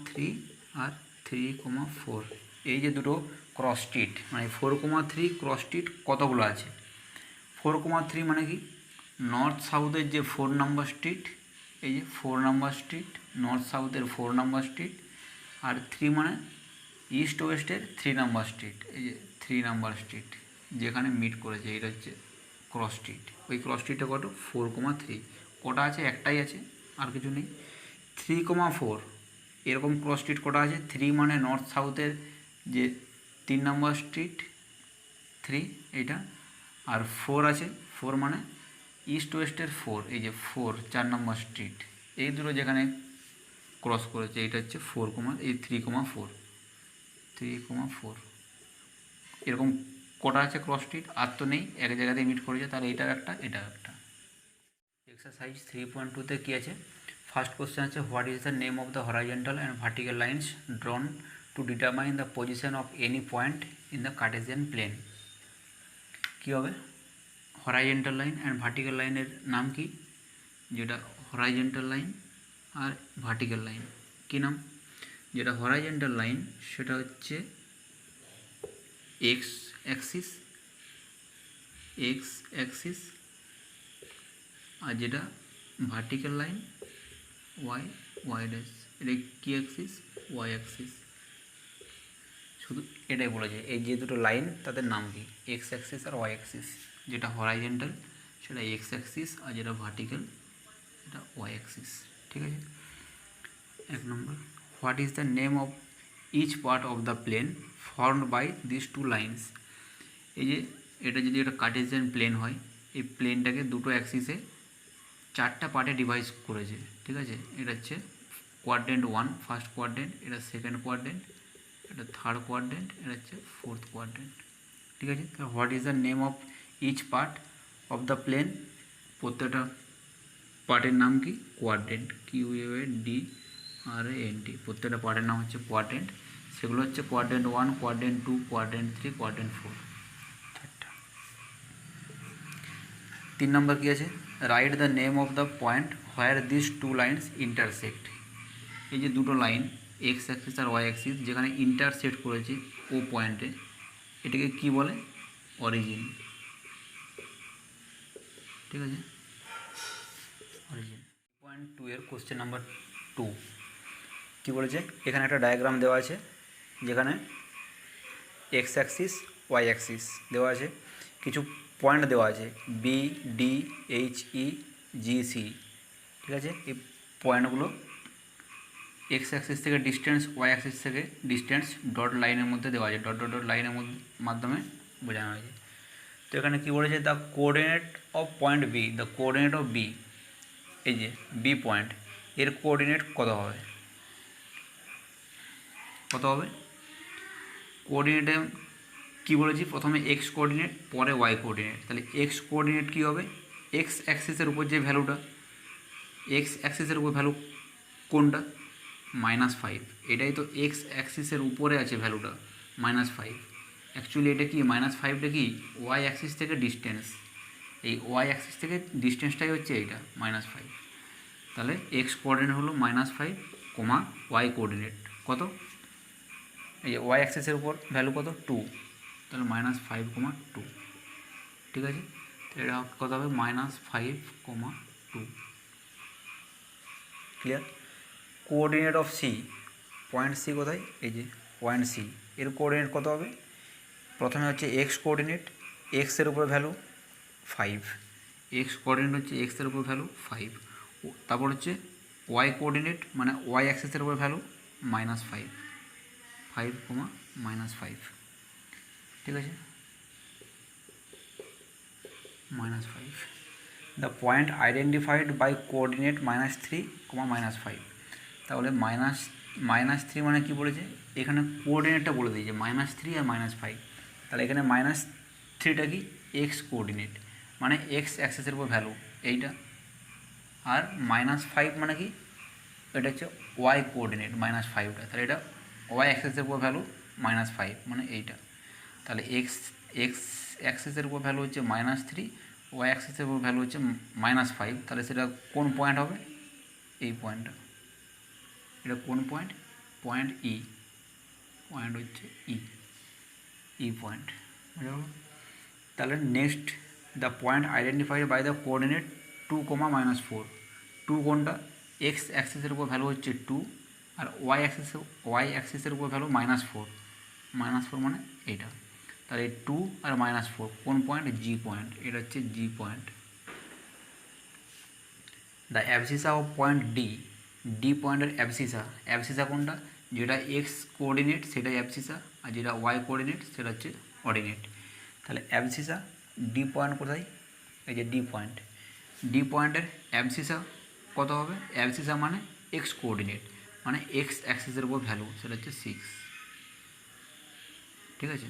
3 আর 3, 4, এই যে দুটো ক্রস স্ট্রিট, মানে 4, 3 ক্রস স্ট্রিট কতগুলো আছে? 4, 3 মানে কি নর্থ সাউথের যে 4 নম্বর স্ট্রিট, এই যে 4 নম্বর স্ট্রিট, নর্থ সাউথের 4 নম্বর স্ট্রিট, আর 3 মানে ইস্ট ওয়েস্টের 3 নম্বর স্ট্রিট, এই যে 3 নম্বর স্ট্রিট যেখানে মিট করেছে, এটা হচ্ছে ক্রস স্ট্রিট। ওই ক্রস স্ট্রিটটা কত 4, 3, কটা আছে? একটাই আছে, আর কিছু নেই। 3, 4 এরকম ক্রস স্ট্রিট কটা আছে? 3 মানে নর্থ সাউথের যে 3 নম্বর স্ট্রিট 3 এইটা, আর 4 আছে, 4 মানে ইস্ট ওয়েস্টের 4, এই যে 4 4 নম্বর স্ট্রিট, এই দুটো যেখানে ক্রস করেছে এটা হচ্ছে 4, এই 3, 4 এরকম কটা আছে ক্রস স্ট্রিট? আর তো নেই, এক জায়গাতেই মিট করেছে, তাহলে এটাও একটা। এক্সারসাইজ 3.2তে কী আছে? ফার্স্ট কোশ্চেন আছে, what is the name of the horizontal and vertical lines drawn to determine the position of any point in the Cartesian plane? কী হবে? হরাইজন্টাল লাইন অ্যান্ড ভার্টিক্যাল লাইনের নাম কি? যেটা হরাইজন্টাল লাইন আর ভার্টিক্যাল লাইন কী নাম? যেটা হরাইজন্টাল লাইন সেটা হচ্ছে এক্স অ্যাক্সিস, আর যেটা ভার্টিক্যাল লাইন ওয়াই ড্যাশ, এটা কি অ্যাক্সিস? Y Axis. শুধু এটাই বলেছে এই যে দুটো লাইন তাদের নাম কি, এক্স অ্যাক্সিস আর ওয়াই অ্যাক্সিস। যেটা হরাইজন্টাল সেটা এক্স অ্যাক্সিস, আর যেটা ভার্টিক্যাল এটা ওয়াই অ্যাক্সিস। ঠিক আছে। 1 number, what is the name of each part of the plane formed by this two lines. এই যে এটা যদি একটা কার্টেসিয়ান প্লেন হয়, এই প্লেনটাকে দুটো অ্যাক্সিসে 4টা পার্টে ডিভাইড করেছে। ঠিক আছে। এটা হচ্ছে কোয়াড্রেন্ট 1 ফার্স্ট কোয়াড্রেন্ট, এটা সেকেন্ড কোয়াড্রেন্ট, এটা থার্ড কোয়াড্রেন্ট, এটা হচ্ছে ফোর্থ কোয়াড্রেন্ট। ঠিক আছে। What is the name of each part of the plane, প্রত্যেকটা পার্টের নাম কি? কোয়াড্রেন্ট, QUADRANT, প্রত্যেকটা পার্টের নাম হচ্ছে কোয়াড্রেন্ট। সেগুলো হচ্ছে কোয়াড্রেন্ট 1, কোয়াড্রেন্ট 2, কোয়াড্রেন্ট 3, কোয়াড্রেন্ট 4, চারটা। 3 নম্বর কী আছে? Write the name of the point where this two lines intersect. এই যে দুটো লাইন এক্স অ্যাক্সিস আর ওয়াই অ্যাক্সিস যেখানে ইন্টারসেক্ট করেছে ও পয়েন্টে, এটাকে কি বলে? অরিজিন। ঠিক আছে, অরিজিন। 2 এর কোশ্চেন নাম্বার 2 কী বলেছে? এখানে একটা ডায়াগ্রাম দেওয়া আছে যেখানে এক্স অ্যাক্সিস ওয়াই অ্যাক্সিস দেওয়া আছে, কিছু পয়েন্ট দেওয়া আছে B D H E G C. ঠিক আছে। এই পয়েন্টগুলো এক্স অ্যাক্সিস থেকে ডিস্টেন্স, ওয়াই অ্যাক্সিস থেকে ডিস্টেন্স ডট লাইনের মধ্যে দেওয়া আছে, ডট ডট ডট লাইনের মাধ্যমে বোঝানো হয়েছে। তো এখানে কী বলেছে? The coordinate of point B, the coordinate of B, এই যে বি পয়েন্ট, এর কোঅর্ডিনেট কত হবে? কোঅর্ডিনেটে কী বলেছি? প্রথমে এক্স কোঅর্ডিনেট, পরে ওয়াই কোঅর্ডিনেট। তাহলে এক্স কোঅর্ডিনেট কী হবে? এক্স অ্যাক্সিসের উপর যে ভ্যালুটা, এক্স অ্যাক্সিসের উপর ভ্যালু কোনটা? -5। এটাই তো এক্স অ্যাক্সিসের উপরে আছে ভ্যালুটা, -5। অ্যাকচুয়ালি এটা কি -5টা কি? ওয়াই অ্যাক্সিস থেকে ডিস্টেন্স, এই ওয়াই অ্যাক্সিস থেকে ডিস্টেন্সটাই হচ্ছে এইটা -5। তাহলে এক্স কোঅর্ডিনেট হলো -5, ওয়াই কোঅর্ডিনেট কত? এই যে ওয়াই অ্যাক্সিসের উপর ভ্যালু কত? 2, তাহলে -5, 2। ঠিক আছে। তো এটা কত হবে? -5, 2। Clear? Coordinate of C, point C কোথায়? এই যে পয়েন্ট সি, এর কোঅর্ডিনেট কত হবে? প্রথমে হচ্ছে এক্স কোঅর্ডিনেট, এক্সের উপর ভ্যালু 5, এক্স কোঅর্ডিনেট হচ্ছে এক্সের উপর ভ্যালু 5। তারপর হচ্ছে ওয়াই কোঅর্ডিনেট, মানে ওয়াই অ্যাক্সিসের উপর ভ্যালু -5, 5, -5। ঠিক আছে, -5। The point identified by coordinate -3, -5। তাহলে -3 মানে কী বলেছে? এখানে কোঅর্ডিনেটটা বলে দিয়েছে -3 আর -5। তাহলে এখানে -3টা কি? এক্স কোঅর্ডিনেট, মানে এক্স অ্যাক্সিসের উপর ভ্যালু এইটা। আর -5 মানে কি? এটা হচ্ছে ওয়াই কোঅর্ডিনেট, -5টা। তাহলে এটা ওয়াই অ্যাক্সিসের উপর ভ্যালু -5 মানে এইটা। তাহলে এক্স অ্যাক্সিসের উপর ভ্যালু হচ্ছে -3, ওয়াই অ্যাক্সিসের উপর ভ্যালু হচ্ছে -5। তাহলে সেটা কোন পয়েন্ট হবে? এই পয়েন্টটা। এটা কোন পয়েন্ট? পয়েন্ট ই, পয়েন্ট হচ্ছে ই পয়েন্ট। তাহলে next, the point identified by the coordinate 2, -4। 2 কোনটা? এক্স অ্যাক্সিসের উপর ভ্যালু হচ্ছে 2, আর ওয়াই অ্যাক্সিসের উপর ভ্যালু -4, -4 মানে এইটা। তাহলে 2 আর -4 কোন পয়েন্ট? জি পয়েন্ট, এটা হচ্ছে G point. The abscissa of point D, D পয়েন্টের অ্যাবসিসা কোনটা? যেটা এক্স কোঅর্ডিনেট সেটাই অ্যাবসিসা, আর যেটা ওয়াই কোঅর্ডিনেট সেটা হচ্ছে অর্ডিনেট। তাহলে অ্যাবসিসা ডি পয়েন্ট কোথায়? এই যে ডি পয়েন্ট, ডি পয়েন্টের অ্যাবসিসা কত হবে? অ্যাবসিসা মানে এক্স কোঅর্ডিনেট, মানে এক্স অ্যাক্সিসের উপর ভ্যালু সেটা হচ্ছে 6। ঠিক আছে,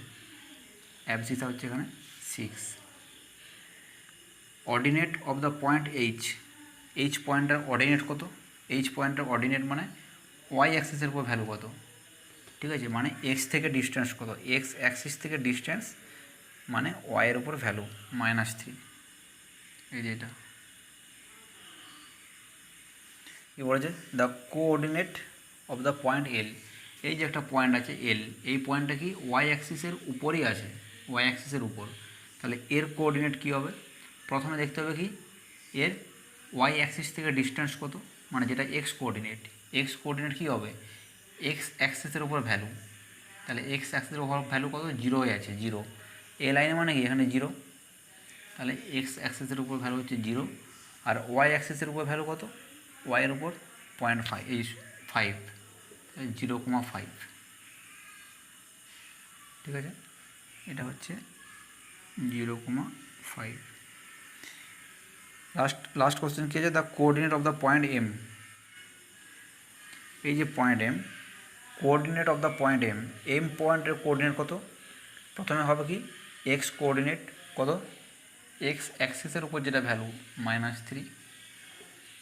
অ্যাবসিসা হচ্ছে এখানে 6। Ordinate of the point H পয়েন্টটার অর্ডিনেট কত? এইচ পয়েন্টের অর্ডিনেট মানে ওয়াই অ্যাক্সিসের উপর ভ্যালু কত? ঠিক আছে, মানে এক্স থেকে ডিস্টেন্স কত? এক্স অ্যাক্সিস থেকে ডিস্টেন্স মানে ওয়াইয়ের উপর ভ্যালু -3। এই যে এটা কি বলেছে? The coordinate of the point L, এই যে একটা পয়েন্ট আছে এল, এই পয়েন্টটা কি ওয়াই অ্যাক্সিসের উপরেই আছে, ওয়াই অ্যাক্সিসের উপর। তাহলে এর কোঅর্ডিনেট কী হবে? প্রথমে দেখতে হবে কি এর ওয়াই অ্যাক্সিস থেকে ডিস্টেন্স কত, মানে যেটা এক্স কোঅর্ডিনেট। এক্স কোঅর্ডিনেট কী হবে? এক্স অ্যাক্সিসের উপর ভ্যালু। তাহলে এক্স অ্যাক্সিসের উপর ভ্যালু কত? জিরো হয়ে আছে, জিরো। এ লাইনে মানে কি এখানে জিরো, তাহলে এক্স অ্যাক্সিসের উপর ভ্যালু হচ্ছে জিরো। আর ওয়াই অ্যাক্সিসের উপর ভ্যালু কত? ওয়াইয়ের উপর 0.5, এই 5, 0,5। ঠিক আছে, এটা হচ্ছে 0,5। লাস্ট কোশ্চেন কী আছে? The coordinate of the point M. এই যে point M, coordinate of the point M, M পয়েন্টের কোঅর্ডিনেট কত? প্রথমে হবে কি এক্স কোঅর্ডিনেট কত? এক্স অ্যাক্সিসের উপর যেটা ভ্যালু -3।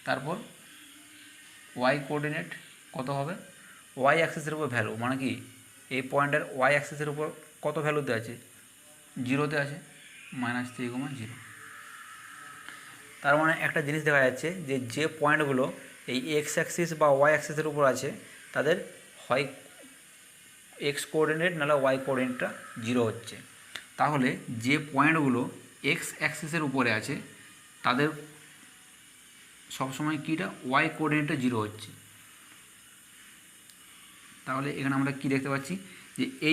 তারপর ওয়াই কোঅর্ডিনেট কত হবে? ওয়াই অ্যাক্সিসের উপর ভ্যালু, মানে কি এই পয়েন্টের ওয়াই অ্যাক্সিসের উপর কত ভ্যালুতে আছে? জিরোতে আছে, -3,0। তার মানে একটা জিনিস দেখা যাচ্ছে যে যে পয়েন্টগুলো এই এক্স অ্যাক্সিস বা ওয়াই অ্যাক্সিসের উপর আছে তাদের হয় এক্স কোঅর্ডিনেট নাহলে ওয়াই কোঅর্ডিনেটটা জিরো হচ্ছে। তাহলে যে পয়েন্টগুলো এক্স অ্যাক্সিসের উপরে আছে তাদের সবসময় কীটা ওয়াই কোঅর্ডিনেটটা জিরো হচ্ছে। তাহলে এখানে আমরা কি দেখতে পাচ্ছি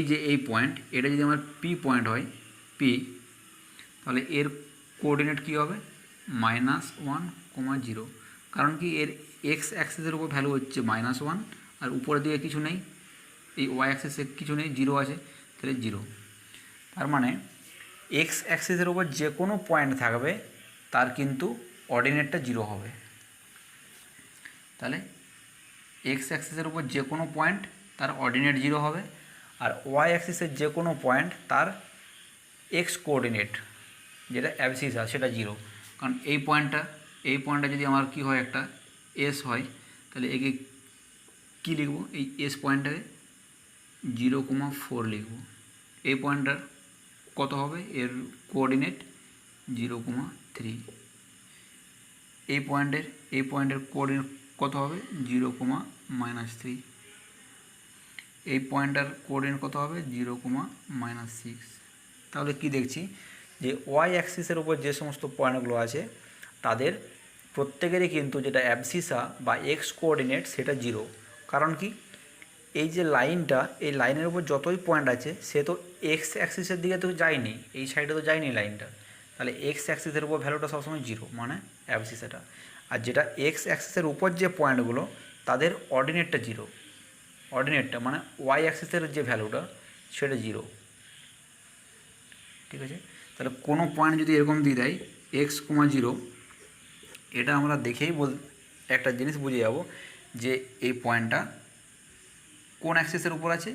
যে এই পয়েন্ট, এটা যদি আমার পি পয়েন্ট হয়, পি, তাহলে এর কোঅর্ডিনেট কী হবে? -1,0। কারণ কি এর এক্স অ্যাক্সিসের উপর ভ্যালু হচ্ছে -1, আর উপরের দিকে কিছু নেই, এই ওয়াই অ্যাক্সিসে কিছু নেই, জিরো আছে, তাহলে জিরো। তার মানে এক্স অ্যাক্সিসের উপর যে কোনো পয়েন্ট থাকবে তার কিন্তু অর্ডিনেটটা জিরো হবে। তাহলে এক্স অ্যাক্সিসের উপর যে কোনো পয়েন্ট তার অর্ডিনেট জিরো হবে, আর ওয়াই অ্যাক্সিসের যে কোনো পয়েন্ট তার এক্স কোঅর্ডিনেট যেটা অ্যাবসিসা সেটা জিরো। কারণ এই পয়েন্টটা যদি আমার কি হয়, একটা এস হয়, তাহলে একে কী লিখব? এই এস পয়েন্টটাকে 0,4 লিখব। এই পয়েন্টটার কত হবে? এর কোঅর্ডিনেট 0,3। এই পয়েন্টের কোঅর্ডিনেট কত হবে? 0,-3। এই পয়েন্টটার কোঅর্ডিনেট কত হবে? 0,-6। তাহলে কি দেখছি যে ওয়াই অ্যাক্সিসের উপর যে সমস্ত পয়েন্টগুলো আছে তাদের প্রত্যেকেরই কিন্তু যেটা অ্যাবসিসা বা এক্স কোঅর্ডিনেট সেটা জিরো। কারণ কি এই যে লাইনটা, এই লাইনের উপর যতই পয়েন্ট আছে সে তো এক্স অ্যাক্সিসের দিকে তো যায়নি, এই সাইডে তো যায়নি লাইনটা, তাহলে এক্স অ্যাক্সিসের উপর ভ্যালুটা সবসময় জিরো, মানে অ্যাবসিসাটা। আর যেটা এক্স অ্যাক্সিসের উপর যে পয়েন্টগুলো তাদের অর্ডিনেটটা জিরো, অর্ডিনেটটা মানে ওয়াই অ্যাক্সিসের যে ভ্যালুটা সেটা জিরো। ঠিক আছে, তাহলে কোনো পয়েন্ট যদি এরকম দিয়ে দেয় x,0, এটা আমরা দেখেই একটা জিনিস বুঝে যাব যে এই পয়েন্টটা কোন অ্যাক্সিসের উপর আছে?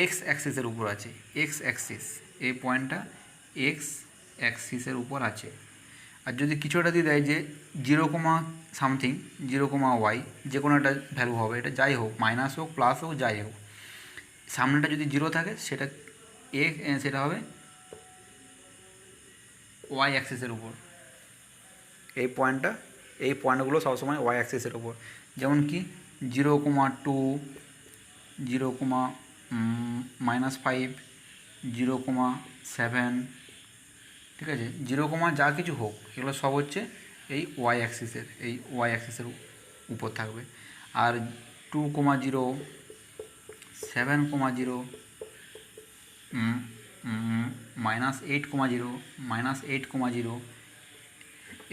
এক্স অ্যাক্সিসের উপর আছে, এক্স অ্যাক্সিস, এই পয়েন্টটা এক্স অ্যাক্সিসের উপর আছে। আর যদি কিছু একটা দিয়ে দেয় যে 0,something, 0,y, যে কোনো একটা ভ্যালু হবে, এটা যাই হোক, মাইনাস হোক প্লাস হোক যাই হোক, সামনেটা যদি জিরো থাকে সেটা হবে ওয়াই অ্যাক্সিসের উপর। এই পয়েন্টগুলো সবসময় ওয়াই অ্যাক্সিসের উপর। যেমন কি 0,2, 0,-5, 0,7, ঠিক আছে, 0, যা কিছু হোক এগুলো সব হচ্ছে এই ওয়াই অ্যাক্সিসের উপর থাকবে। আর 2,0, 7,0, -8,0, -8,0,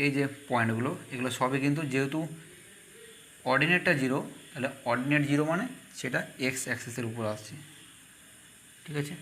এই যে পয়েন্টগুলো এগুলো সবই কিন্তু যেহেতু অর্ডিনেটটা জিরো, তাহলে অর্ডিনেট জিরো মানে সেটা এক্স অ্যাক্সিসের উপর আসছে। ঠিক আছে।